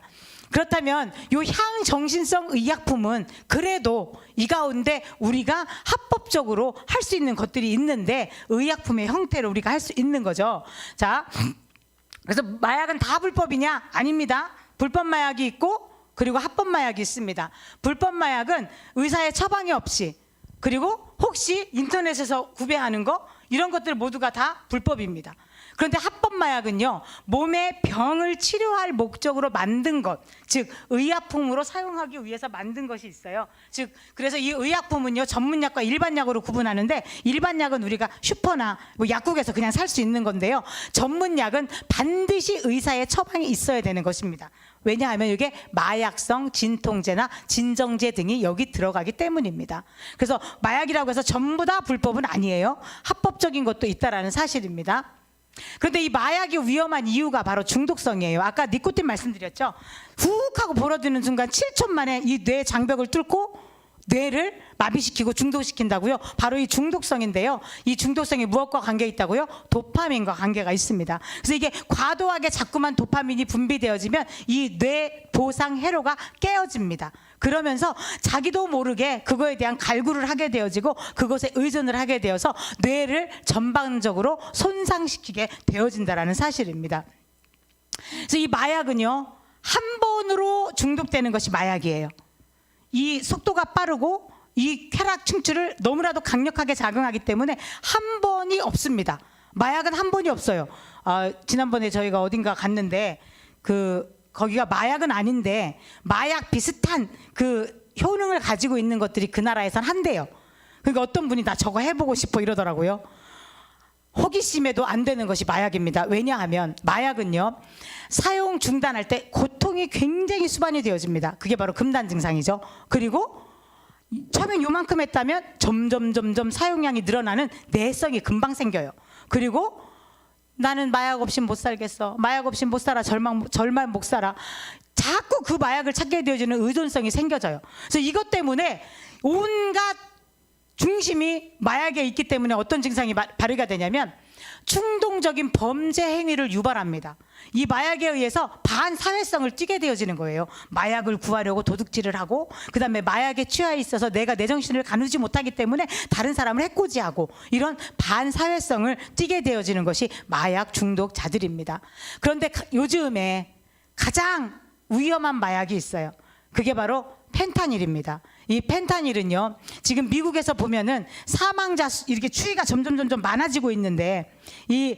그렇다면 이 향정신성 의약품은 그래도 이 가운데 우리가 합법적으로 할 수 있는 것들이 있는데 의약품의 형태로 우리가 할 수 있는 거죠. 자, 그래서 마약은 다 불법이냐? 아닙니다. 불법 마약이 있고 그리고 합법 마약이 있습니다. 불법 마약은 의사의 처방이 없이 그리고 혹시 인터넷에서 구매하는 거 이런 것들 모두가 다 불법입니다. 그런데 합법마약은요, 몸의 병을 치료할 목적으로 만든 것, 즉 의약품으로 사용하기 위해서 만든 것이 있어요. 즉 그래서 이 의약품은요, 전문약과 일반약으로 구분하는데, 일반약은 우리가 슈퍼나 뭐 약국에서 그냥 살 수 있는 건데요, 전문약은 반드시 의사의 처방이 있어야 되는 것입니다. 왜냐하면 이게 마약성 진통제나 진정제 등이 여기 들어가기 때문입니다. 그래서 마약이라고 해서 전부 다 불법은 아니에요. 합법적인 것도 있다라는 사실입니다. 그런데 이 마약이 위험한 이유가 바로 중독성이에요. 아까 니코틴 말씀드렸죠. 훅 하고 벌어지는 순간 7초 만에 이 뇌 장벽을 뚫고 뇌를 마비시키고 중독시킨다고요. 바로 이 중독성인데요. 이 중독성이 무엇과 관계 있다고요? 도파민과 관계가 있습니다. 그래서 이게 과도하게 자꾸만 도파민이 분비되어지면 이 뇌 보상 회로가 깨어집니다. 그러면서 자기도 모르게 그거에 대한 갈구를 하게 되어지고 그것에 의존을 하게 되어서 뇌를 전반적으로 손상시키게 되어진다는 사실입니다. 그래서 이 마약은요, 한 번으로 중독되는 것이 마약이에요. 이 속도가 빠르고 이 쾌락 충치를 너무나도 강력하게 작용하기 때문에 한 번이 없습니다. 마약은 한 번이 없어요. 지난번에 저희가 어딘가 갔는데 거기가 마약은 아닌데 마약 비슷한 그 효능을 가지고 있는 것들이 그 나라에선 한대요. 그러니까 어떤 분이 나 저거 해보고 싶어 이러더라고요. 호기심에도 안 되는 것이 마약입니다. 왜냐하면 마약은요, 사용 중단할 때 고통이 굉장히 수반이 되어집니다. 그게 바로 금단 증상이죠. 그리고 처음엔 요만큼 했다면 점점 사용량이 늘어나는 내성이 금방 생겨요. 그리고 나는 마약 없이 못 살겠어, 마약 없이 못 살아, 절만 못 살아, 자꾸 그 마약을 찾게 되어지는 의존성이 생겨져요. 그래서 이것 때문에 온갖 중심이 마약에 있기 때문에 어떤 증상이 발휘가 되냐면 충동적인 범죄 행위를 유발합니다. 이 마약에 의해서 반사회성을 띠게 되어지는 거예요. 마약을 구하려고 도둑질을 하고, 그 다음에 마약에 취해 있어서 내가 내 정신을 가누지 못하기 때문에 다른 사람을 해코지하고, 이런 반사회성을 띠게 되어지는 것이 마약 중독자들입니다. 그런데 요즘에 가장 위험한 마약이 있어요. 그게 바로 펜타닐입니다. 이 펜타닐은요, 지금 미국에서 보면은 사망자 이렇게 추이가 점점 많아지고 있는데, 이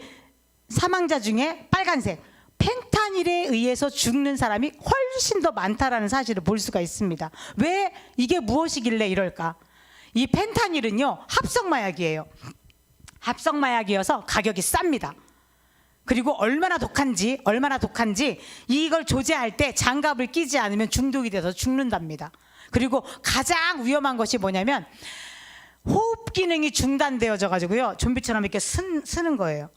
사망자 중에 빨간색 펜타닐에 의해서 죽는 사람이 훨씬 더 많다라는 사실을 볼 수가 있습니다. 왜 이게 무엇이길래 이럴까? 이 펜타닐은요, 합성마약이에요. 합성마약이어서 가격이 쌉니다. 그리고 얼마나 독한지 이걸 조제할 때 장갑을 끼지 않으면 중독이 돼서 죽는답니다. 그리고 가장 위험한 것이 뭐냐면 호흡 기능이 중단되어져 가지고요, 좀비처럼 이렇게 쓰는 거예요.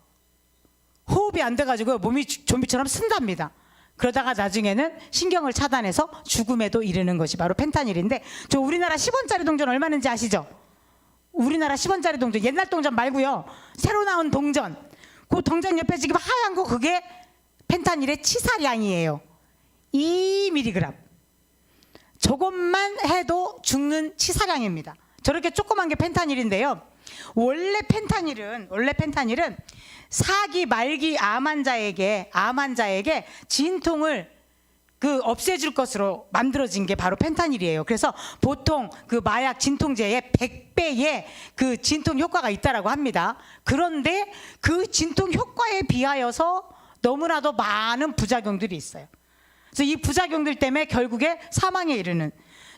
호흡이 안 돼 가지고 몸이 좀비처럼 쓴답니다. 그러다가 나중에는 신경을 차단해서 죽음에도 이르는 것이 바로 펜타닐인데, 저 우리나라 10원짜리 동전 얼마인지 아시죠? 우리나라 10원짜리 동전, 옛날 동전 말고요, 새로 나온 동전, 그 동전 옆에 지금 하얀 거, 그게 펜타닐의 치사량이에요. 2mg. 저것만 해도 죽는 치사량입니다. 저렇게 조그만 게 펜타닐인데요. 원래 펜타닐은 사기 말기 암 환자에게 진통을 없애줄 것으로 만들어진 게 바로 펜타닐이에요. 그래서 보통 그 마약 진통제의 100배의 그 진통 효과가 있다라고 합니다. 그런데 그 진통 효과에 비하여서 너무나도 많은 부작용들이 있어요. 그래서 이 부작용들 때문에 결국에 사망에 이르는,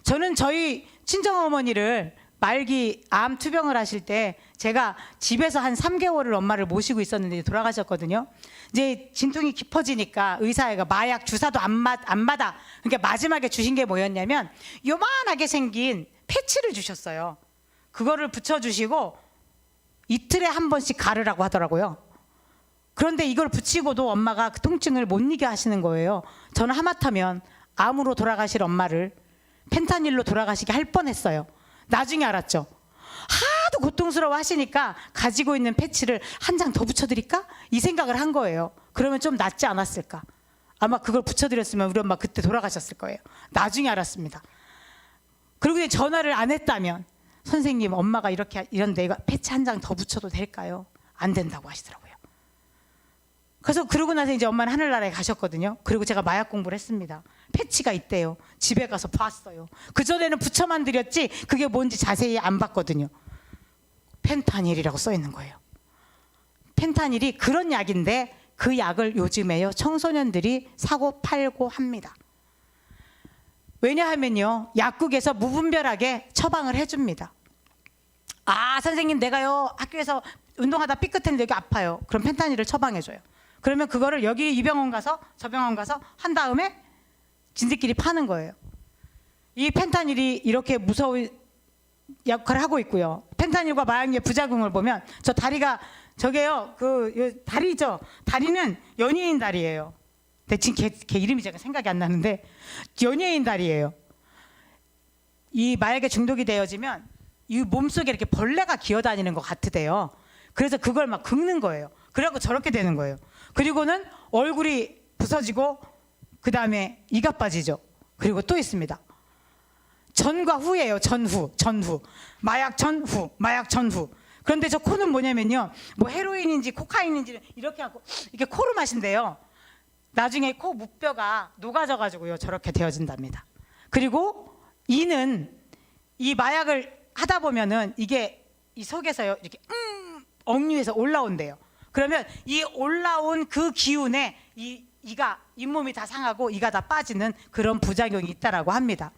저는 저희 친정어머니를 말기 암 투병을 하실 때 제가 집에서 한 3개월을 엄마를 모시고 있었는데 돌아가셨거든요. 이제 진통이 깊어지니까 의사가 마약 주사도 안 받아. 그러니까 마지막에 주신 게 뭐였냐면 요만하게 생긴 패치를 주셨어요. 그거를 붙여주시고 이틀에 한 번씩 가르라고 하더라고요. 그런데 이걸 붙이고도 엄마가 그 통증을 못 이겨 하시는 거예요. 저는 하마터면 암으로 돌아가실 엄마를 펜타닐로 돌아가시게 할 뻔했어요. 나중에 알았죠. 하도 고통스러워 하시니까 가지고 있는 패치를 한 장 더 붙여드릴까? 이 생각을 한 거예요. 그러면 좀 낫지 않았을까? 아마 그걸 붙여드렸으면 우리 엄마 그때 돌아가셨을 거예요. 나중에 알았습니다. 그리고 전화를 안 했다면, 선생님 엄마가 이런데 이거 패치 한 장 더 붙여도 될까요? 안 된다고 하시더라고요. 그래서 그러고 나서 이제 엄마는 하늘나라에 가셨거든요. 그리고 제가 마약 공부를 했습니다. 패치가 있대요. 집에 가서 봤어요. 그전에는 붙여만 드렸지 그게 뭔지 자세히 안 봤거든요. 펜타닐이라고 써 있는 거예요. 펜타닐이 그런 약인데 그 약을 요즘에요 청소년들이 사고 팔고 합니다. 왜냐하면요 약국에서 무분별하게 처방을 해줍니다. 아 선생님 내가요 학교에서 운동하다 삐끗했는데 여기 아파요. 그럼 펜타닐을 처방해줘요. 그러면 그거를 여기 이 병원 가서 저 병원 가서 한 다음에 진들끼리 파는 거예요. 이 펜타닐이 이렇게 무서운 역할을 하고 있고요. 펜타닐과 마약류의 부작용을 보면 저 다리가 저게요 그 다리죠. 다리는 연예인 다리예요. 근데 지금 걔 이름이 제가 생각이 안 나는데 연예인 다리예요. 이 마약에 중독이 되어지면 이 몸속에 이렇게 벌레가 기어다니는 것 같으대요. 그래서 그걸 막 긁는 거예요. 그래갖고 저렇게 되는 거예요. 그리고는 얼굴이 부서지고 그 다음에 이가 빠지죠. 그리고 또 있습니다. 전과 후예요. 전후. 마약 전후. 마약 전후. 그런데 저 코는 뭐냐면요. 뭐 헤로인인지 코카인인지 이렇게 하고 이렇게 코로 마신대요. 나중에 코 무뼈가 녹아져가지고요. 저렇게 되어진답니다. 그리고 이는 이 마약을 하다 보면은 이게 이 속에서요. 이렇게 억류에서 올라온대요. 그러면 이 올라온 그 기운에 이가 잇몸이 다 상하고 이가 다 빠지는 그런 부작용이 있다라고 합니다.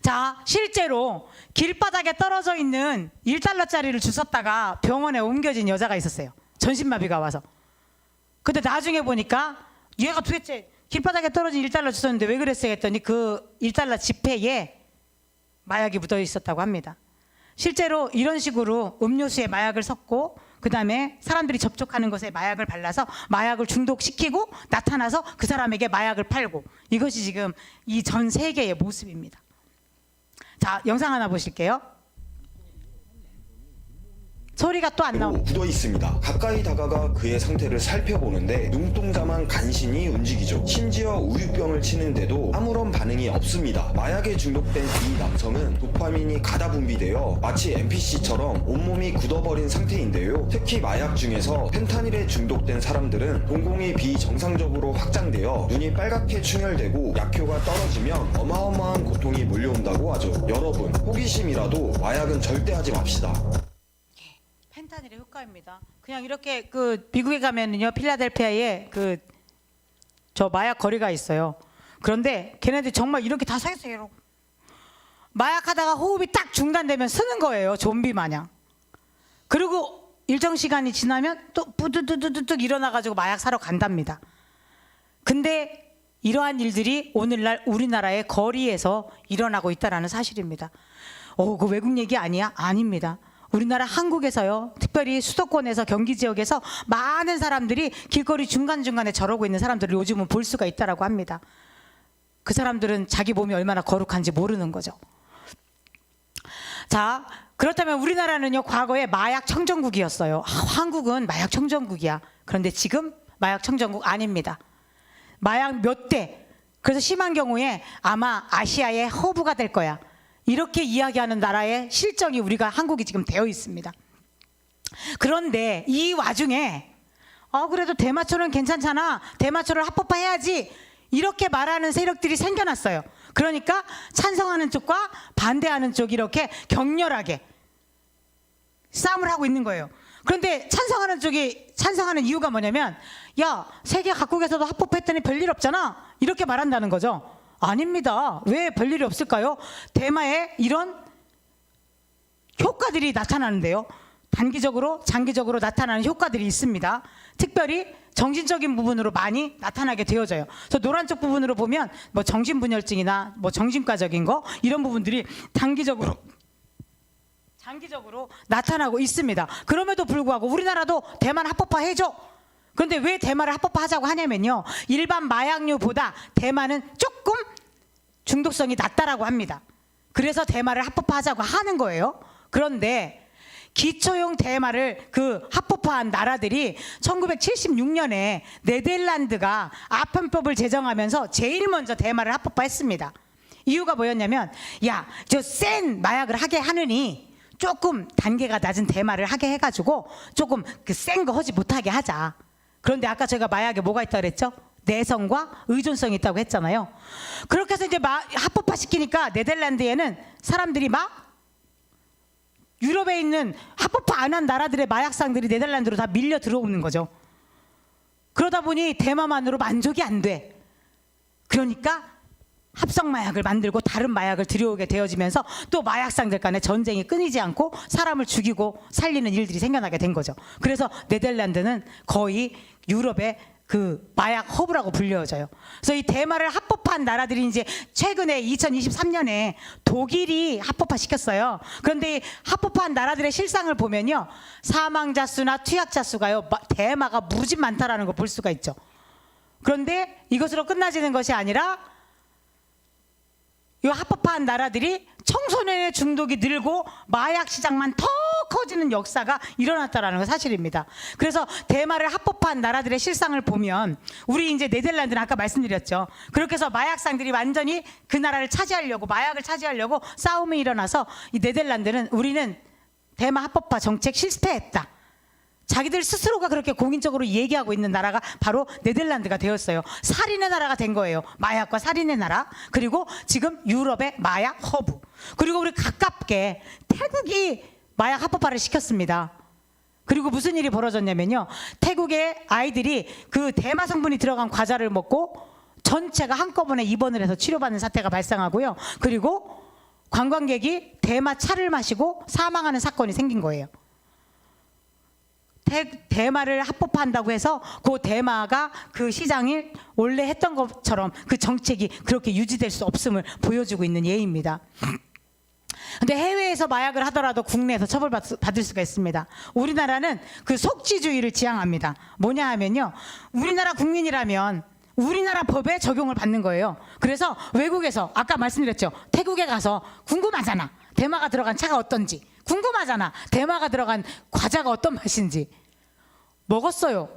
자, 실제로 길바닥에 떨어져 있는 1달러짜리를 주웠다가 병원에 옮겨진 여자가 있었어요. 전신마비가 와서. 근데 나중에 보니까 얘가 도대체 길바닥에 떨어진 1달러 주웠는데 왜 그랬어요 했더니 그 1달러 지폐에 마약이 묻어 있었다고 합니다. 실제로 이런 식으로 음료수에 마약을 섞고 그 다음에 사람들이 접촉하는 것에 마약을 발라서 마약을 중독시키고 나타나서 그 사람에게 마약을 팔고 이것이 지금 이 전 세계의 모습입니다. 자, 영상 하나 보실게요. 소리가 또 안 나오네. 굳어 있습니다. 가까이 다가가 그의 상태를 살펴보는데 눈동자만 간신히 움직이죠. 심지어 우유병을 치는데도 아무런 반응이 없습니다. 마약에 중독된 이 남성은 도파민이 가다 분비되어 마치 NPC처럼 온몸이 굳어버린 상태인데요. 특히 마약 중에서 펜타닐에 중독된 사람들은 동공이 비정상적으로 확장되어 눈이 빨갛게 충혈되고 약효가 떨어지면 어마어마한 고통이 몰려온다고 하죠. 여러분, 호기심이라도 마약은 절대 하지 맙시다. 펜타닐의 효과입니다. 그냥 이렇게 그 미국에 가면은요 필라델피아에 그 저 마약 거리가 있어요. 그런데 걔네들 정말 이렇게 다 서 있어요. 마약하다가 호흡이 딱 중단되면 쓰는 거예요. 좀비 마냥. 그리고 일정 시간이 지나면 또 뿌드드드득 일어나가지고 마약 사러 간답니다. 근데 이러한 일들이 오늘날 우리나라의 거리에서 일어나고 있다는 사실입니다. 그 외국 얘기 아니야? 아닙니다. 우리나라 한국에서요, 특별히 수도권에서 경기 지역에서 많은 사람들이 길거리 중간중간에 저러고 있는 사람들을 요즘은 볼 수가 있다라고 합니다. 그 사람들은 자기 몸이 얼마나 거룩한지 모르는 거죠. 자, 그렇다면 우리나라는요, 과거에 마약 청정국이었어요. 한국은 마약 청정국이야. 그런데 지금 마약 청정국 아닙니다. 마약 몇 대, 그래서 심한 경우에 아마 아시아의 허브가 될 거야. 이렇게 이야기하는 나라의 실정이 우리가 한국이 지금 되어 있습니다. 그런데 이 와중에 그래도 대마초는 괜찮잖아. 대마초를 합법화해야지. 이렇게 말하는 세력들이 생겨났어요. 그러니까 찬성하는 쪽과 반대하는 쪽이 이렇게 격렬하게 싸움을 하고 있는 거예요. 그런데 찬성하는 쪽이 찬성하는 이유가 뭐냐면 야, 세계 각국에서도 합법화했더니 별일 없잖아. 이렇게 말한다는 거죠. 아닙니다. 왜 별일이 없을까요? 대마에 이런 효과들이 나타나는데요. 단기적으로 장기적으로 나타나는 효과들이 있습니다. 특별히 정신적인 부분으로 많이 나타나게 되어져요. 그래서 노란 쪽 부분으로 보면 뭐 정신분열증이나 뭐 정신과적인 거 이런 부분들이 단기적으로 장기적으로 나타나고 있습니다. 그럼에도 불구하고 우리나라도 대만 합법화 해줘. 그런데 왜 대마를 합법화하자고 하냐면요, 일반 마약류보다 대마는 조금 중독성이 낮다라고 합니다. 그래서 대마를 합법화하자고 하는 거예요. 그런데 기초용 대마를 그 합법화한 나라들이 1976년에 네덜란드가 아편법을 제정하면서 제일 먼저 대마를 합법화했습니다. 이유가 뭐였냐면 야, 저 센 마약을 하게 하느니 조금 단계가 낮은 대마를 하게 해가지고 조금 그 센 거 하지 못하게 하자. 그런데 아까 제가 마약에 뭐가 있다고 그랬죠? 내성과 의존성이 있다고 했잖아요. 그렇게 해서 이제 합법화 시키니까 네덜란드에는 사람들이 막 유럽 유럽에 있는 합법화 안 한 나라들의 마약상들이 네덜란드로 다 밀려 들어오는 거죠. 그러다 보니 대마만으로 만족이 안 돼. 그러니까 합성 마약을 만들고 다른 마약을 들여오게 되어지면서 또 마약상들 간의 전쟁이 끊이지 않고 사람을 죽이고 살리는 일들이 생겨나게 된 거죠. 그래서 네덜란드는 거의 유럽의 그 마약 허브라고 불려져요. 그래서 이 대마를 합법화한 나라들이 이제 최근에 2023년에 독일이 합법화 시켰어요. 그런데 이 합법화한 나라들의 실상을 보면요, 사망자 수나 투약자 수가요, 대마가 무지 많다라는 걸 볼 수가 있죠. 그런데 이것으로 끝나지는 것이 아니라 이 합법화한 나라들이 청소년의 중독이 늘고 마약 시장만 더 커지는 역사가 일어났다라는 건 사실입니다. 그래서 대마를 합법화한 나라들의 실상을 보면 우리 이제 네덜란드는 아까 말씀드렸죠. 그렇게 해서 마약상들이 완전히 그 나라를 차지하려고, 마약을 차지하려고 싸움이 일어나서 이 네덜란드는 우리는 대마 합법화 정책 실패했다, 자기들 스스로가 그렇게 공인적으로 얘기하고 있는 나라가 바로 네덜란드가 되었어요. 살인의 나라가 된 거예요. 마약과 살인의 나라. 그리고 지금 유럽의 마약 허브. 그리고 우리 가깝게 태국이 마약 합법화를 시켰습니다. 그리고 무슨 일이 벌어졌냐면요, 태국의 아이들이 그 대마 성분이 들어간 과자를 먹고 전체가 한꺼번에 입원을 해서 치료받는 사태가 발생하고요. 그리고 관광객이 대마 차를 마시고 사망하는 사건이 생긴 거예요. 대마를 합법화한다고 해서 그 대마가 그 시장이 원래 했던 것처럼 그 정책이 그렇게 유지될 수 없음을 보여주고 있는 예입니다. 근데 해외에서 마약을 하더라도 국내에서 처벌받을 수가 있습니다. 우리나라는 그 속지주의를 지향합니다. 뭐냐 하면요, 우리나라 국민이라면 우리나라 법에 적용을 받는 거예요. 그래서 외국에서 아까 말씀드렸죠, 태국에 가서 궁금하잖아, 대마가 들어간 차가 어떤지, 궁금하잖아, 대마가 들어간 과자가 어떤 맛인지. 먹었어요.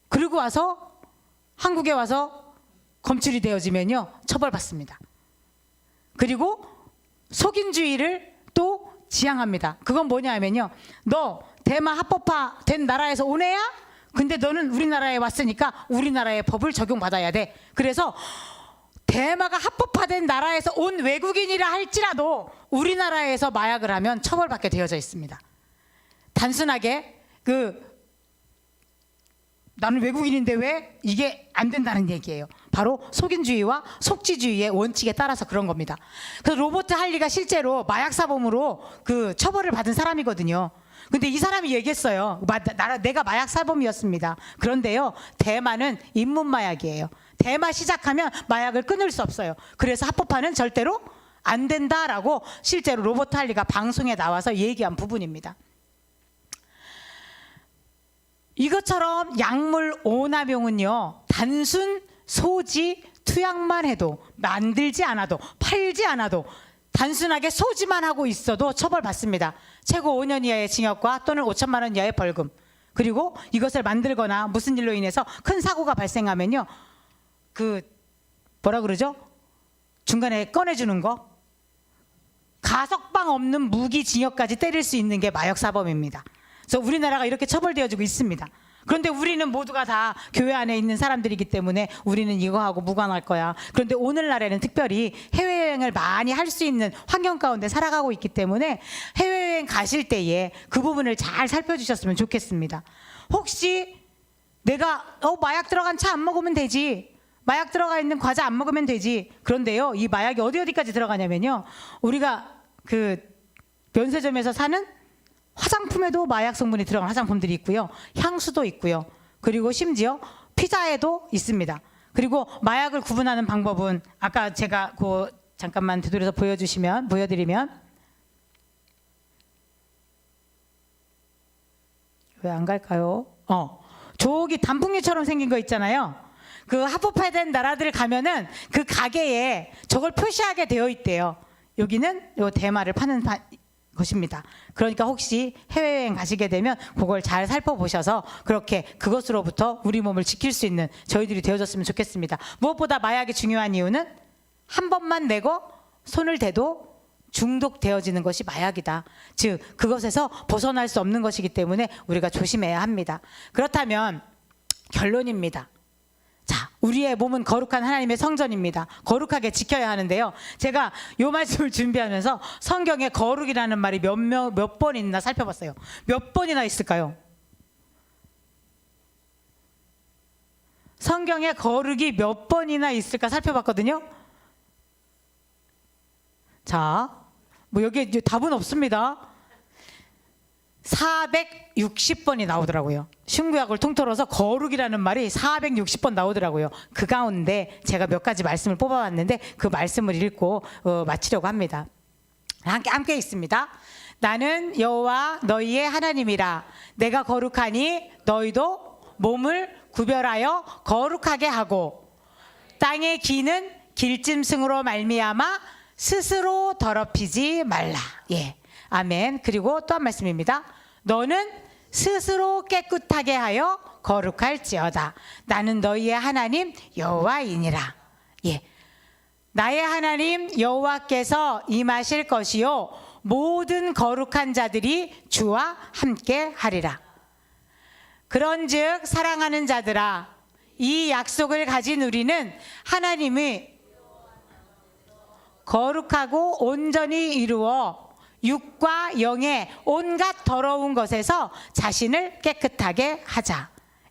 그리고 와서 한국에 와서 검출이 되어지면요, 처벌받습니다. 그리고 속인주의를 또 지향합니다. 그건 뭐냐 하면요, 너 대마 합법화된 나라에서 온 애야? 근데 너는 우리나라에 왔으니까 우리나라의 법을 적용받아야 돼. 그래서 대마가 합법화된 나라에서 온 외국인이라 할지라도 우리나라에서 마약을 하면 처벌받게 되어져 있습니다. 단순하게 나는 외국인인데 왜 이게 안 된다는 얘기예요. 바로 속인주의와 속지주의의 원칙에 따라서 그런 겁니다. 그래서 로버트 할리가 실제로 마약사범으로 그 처벌을 받은 사람이거든요. 근데 이 사람이 얘기했어요. 내가 마약사범이었습니다. 그런데요, 대마는 입문마약이에요. 대마 시작하면 마약을 끊을 수 없어요. 그래서 합법화는 절대로 안 된다라고 실제로 로버트 할리가 방송에 나와서 얘기한 부분입니다. 이것처럼 약물 오남용은요, 단순 소지 투약만 해도, 만들지 않아도, 팔지 않아도, 단순하게 소지만 하고 있어도 처벌받습니다. 최고 5년 이하의 징역과 또는 5천만 원 이하의 벌금. 그리고 이것을 만들거나 무슨 일로 인해서 큰 사고가 발생하면요, 뭐라 그러죠? 중간에 꺼내주는 거, 가석방 없는 무기징역까지 때릴 수 있는 게 마약사범입니다. 그래서 우리나라가 이렇게 처벌되어지고 있습니다. 그런데 우리는 모두가 다 교회 안에 있는 사람들이기 때문에 우리는 이거하고 무관할 거야. 그런데 오늘날에는 특별히 해외여행을 많이 할 수 있는 환경 가운데 살아가고 있기 때문에 해외여행 가실 때에 그 부분을 잘 살펴주셨으면 좋겠습니다. 혹시 내가 마약 들어간 차 안 먹으면 되지, 마약 들어가 있는 과자 안 먹으면 되지. 그런데요, 이 마약이 어디까지 들어가냐면요, 우리가 그 면세점에서 사는 화장품에도 마약 성분이 들어간 화장품들이 있고요, 향수도 있고요, 그리고 심지어 피자에도 있습니다. 그리고 마약을 구분하는 방법은 아까 제가 잠깐만 되돌려서 보여드리면, 왜 안 갈까요? 저기 단풍잎처럼 생긴 거 있잖아요. 그 합법화된 나라들 가면은 그 가게에 저걸 표시하게 되어 있대요. 여기는 요 대마를 파는 것입니다. 그러니까 혹시 해외여행 가시게 되면 그걸 잘 살펴보셔서 그렇게 그것으로부터 우리 몸을 지킬 수 있는 저희들이 되어줬으면 좋겠습니다. 무엇보다 마약이 중요한 이유는 한 번만 내고 손을 대도 중독되어지는 것이 마약이다. 즉 그것에서 벗어날 수 없는 것이기 때문에 우리가 조심해야 합니다. 그렇다면 결론입니다. 자, 우리의 몸은 거룩한 하나님의 성전입니다. 거룩하게 지켜야 하는데요. 제가 요 말씀을 준비하면서 성경에 거룩이라는 말이 몇 번 있나 살펴봤어요. 몇 번이나 있을까요? 성경에 거룩이 몇 번이나 있을까 살펴봤거든요. 자, 뭐 여기에 이제 답은 없습니다. 460번이 나오더라고요. 신구약을 통틀어서 거룩이라는 말이 460번 나오더라고요. 그 가운데 제가 몇 가지 말씀을 뽑아왔는데 그 말씀을 읽고 마치려고 합니다. 함께 있습니다. 나는 여호와 너희의 하나님이라. 내가 거룩하니 너희도 몸을 구별하여 거룩하게 하고 땅의 기는 길짐승으로 말미암아 스스로 더럽히지 말라. 예, 아멘. 그리고 또 한 말씀입니다. 너는 스스로 깨끗하게 하여 거룩할지어다. 나는 너희의 하나님 여호와이니라. 예, 나의 하나님 여호와께서 임하실 것이요 모든 거룩한 자들이 주와 함께 하리라. 그런즉 사랑하는 자들아, 이 약속을 가진 우리는 하나님이 거룩하고 온전히 이루어 육과 영의 온갖 더러운 것에서 자신을 깨끗하게 하자.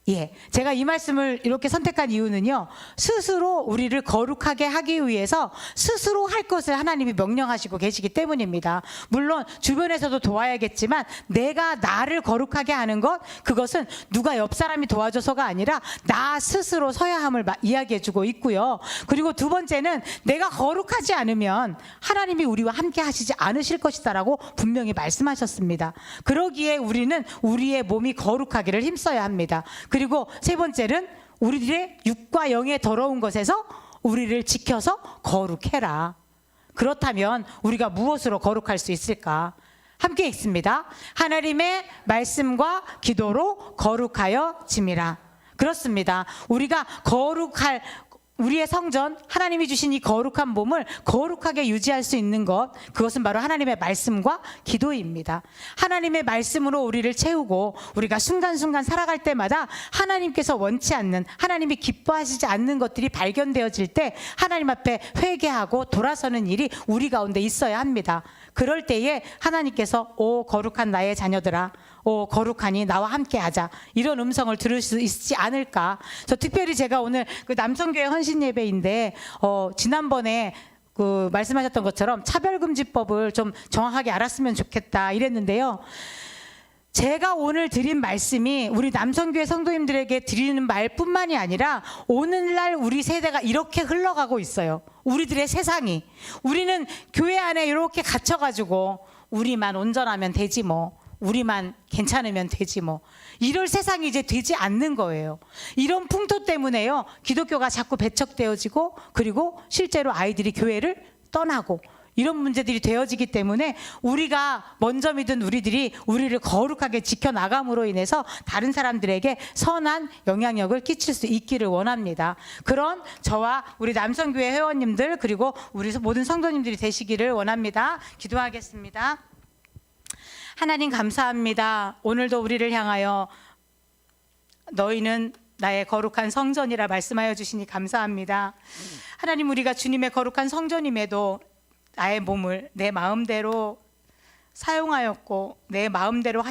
예, 제가 이 말씀을 이렇게 선택한 이유는요, 스스로 우리를 거룩하게 하기 위해서 스스로 할 것을 하나님이 명령하시고 계시기 때문입니다. 물론 주변에서도 도와야겠지만 내가 나를 거룩하게 하는 것, 그것은 누가 옆 사람이 도와줘서가 아니라 나 스스로 서야 함을 이야기해주고 있고요. 그리고 두 번째는 내가 거룩하지 않으면 하나님이 우리와 함께 하시지 않으실 것이다라고 분명히 말씀하셨습니다. 그러기에 우리는 우리의 몸이 거룩하기를 힘써야 합니다. 그리고 세 번째는 우리들의 육과 영의 더러운 것에서 우리를 지켜서 거룩해라. 그렇다면 우리가 무엇으로 거룩할 수 있을까? 함께 읽습니다. 하나님의 말씀과 기도로 거룩하여 짐이라. 그렇습니다. 우리가 거룩할 우리의 성전, 하나님이 주신 이 거룩한 몸을 거룩하게 유지할 수 있는 것, 그것은 바로 하나님의 말씀과 기도입니다. 하나님의 말씀으로 우리를 채우고 우리가 순간순간 살아갈 때마다 하나님께서 원치 않는, 하나님이 기뻐하시지 않는 것들이 발견되어질 때 하나님 앞에 회개하고 돌아서는 일이 우리 가운데 있어야 합니다. 그럴 때에 하나님께서 오 거룩한 나의 자녀들아, 오 거룩하니 나와 함께 하자, 이런 음성을 들을 수 있지 않을까. 저 특별히 제가 오늘 그 남성교회 헌신 예배인데 지난번에 그 말씀하셨던 것처럼 차별금지법을 좀 정확하게 알았으면 좋겠다 이랬는데요. 제가 오늘 드린 말씀이 우리 남성교회 성도님들에게 드리는 말뿐만이 아니라 오늘날 우리 세대가 이렇게 흘러가고 있어요. 우리들의 세상이, 우리는 교회 안에 이렇게 갇혀가지고 우리만 온전하면 되지 뭐, 우리만 괜찮으면 되지 뭐, 이럴 세상이 이제 되지 않는 거예요. 이런 풍토 때문에요, 기독교가 자꾸 배척되어지고 그리고 실제로 아이들이 교회를 떠나고 이런 문제들이 되어지기 때문에 우리가 먼저 믿은 우리들이 우리를 거룩하게 지켜나감으로 인해서 다른 사람들에게 선한 영향력을 끼칠 수 있기를 원합니다. 그런 저와 우리 남성교회 회원님들 그리고 우리 모든 성도님들이 되시기를 원합니다. 기도하겠습니다. 하나님 감사합니다. 오늘도 우리를 향하여 너희는 나의 거룩한 성전이라 말씀하여 주시니 감사합니다. 하나님, 우리가 주님의 거룩한 성전임에도 나의 몸을 내 마음대로 사용하였고 내 마음대로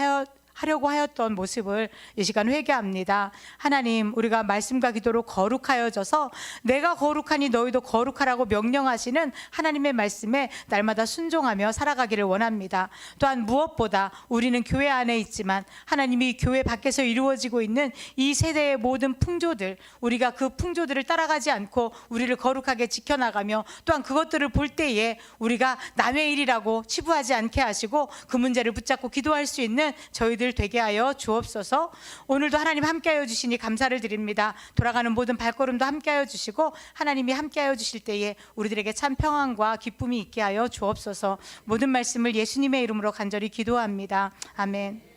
하려고 하였던 모습을 이 시간 회개합니다. 하나님, 우리가 말씀과 기도로 거룩하여져서 내가 거룩하니 너희도 거룩하라고 명령하시는 하나님의 말씀에 날마다 순종하며 살아가기를 원합니다. 또한 무엇보다 우리는 교회 안에 있지만 하나님이 교회 밖에서 이루어지고 있는 이 세대의 모든 풍조들, 우리가 그 풍조들을 따라가지 않고 우리를 거룩하게 지켜나가며 또한 그것들을 볼 때에 우리가 남의 일이라고 치부하지 않게 하시고 그 문제를 붙잡고 기도할 수 있는 저희들 되게 하여 주옵소서. 오늘도 하나님 함께하여 주시니 감사를 드립니다. 돌아가는 모든 발걸음도 함께하여 주시고 하나님이 함께하여 주실 때에 우리들에게 참 평안과 기쁨이 있게 하여 주옵소서. 모든 말씀을 예수님의 이름으로 간절히 기도합니다. 아멘.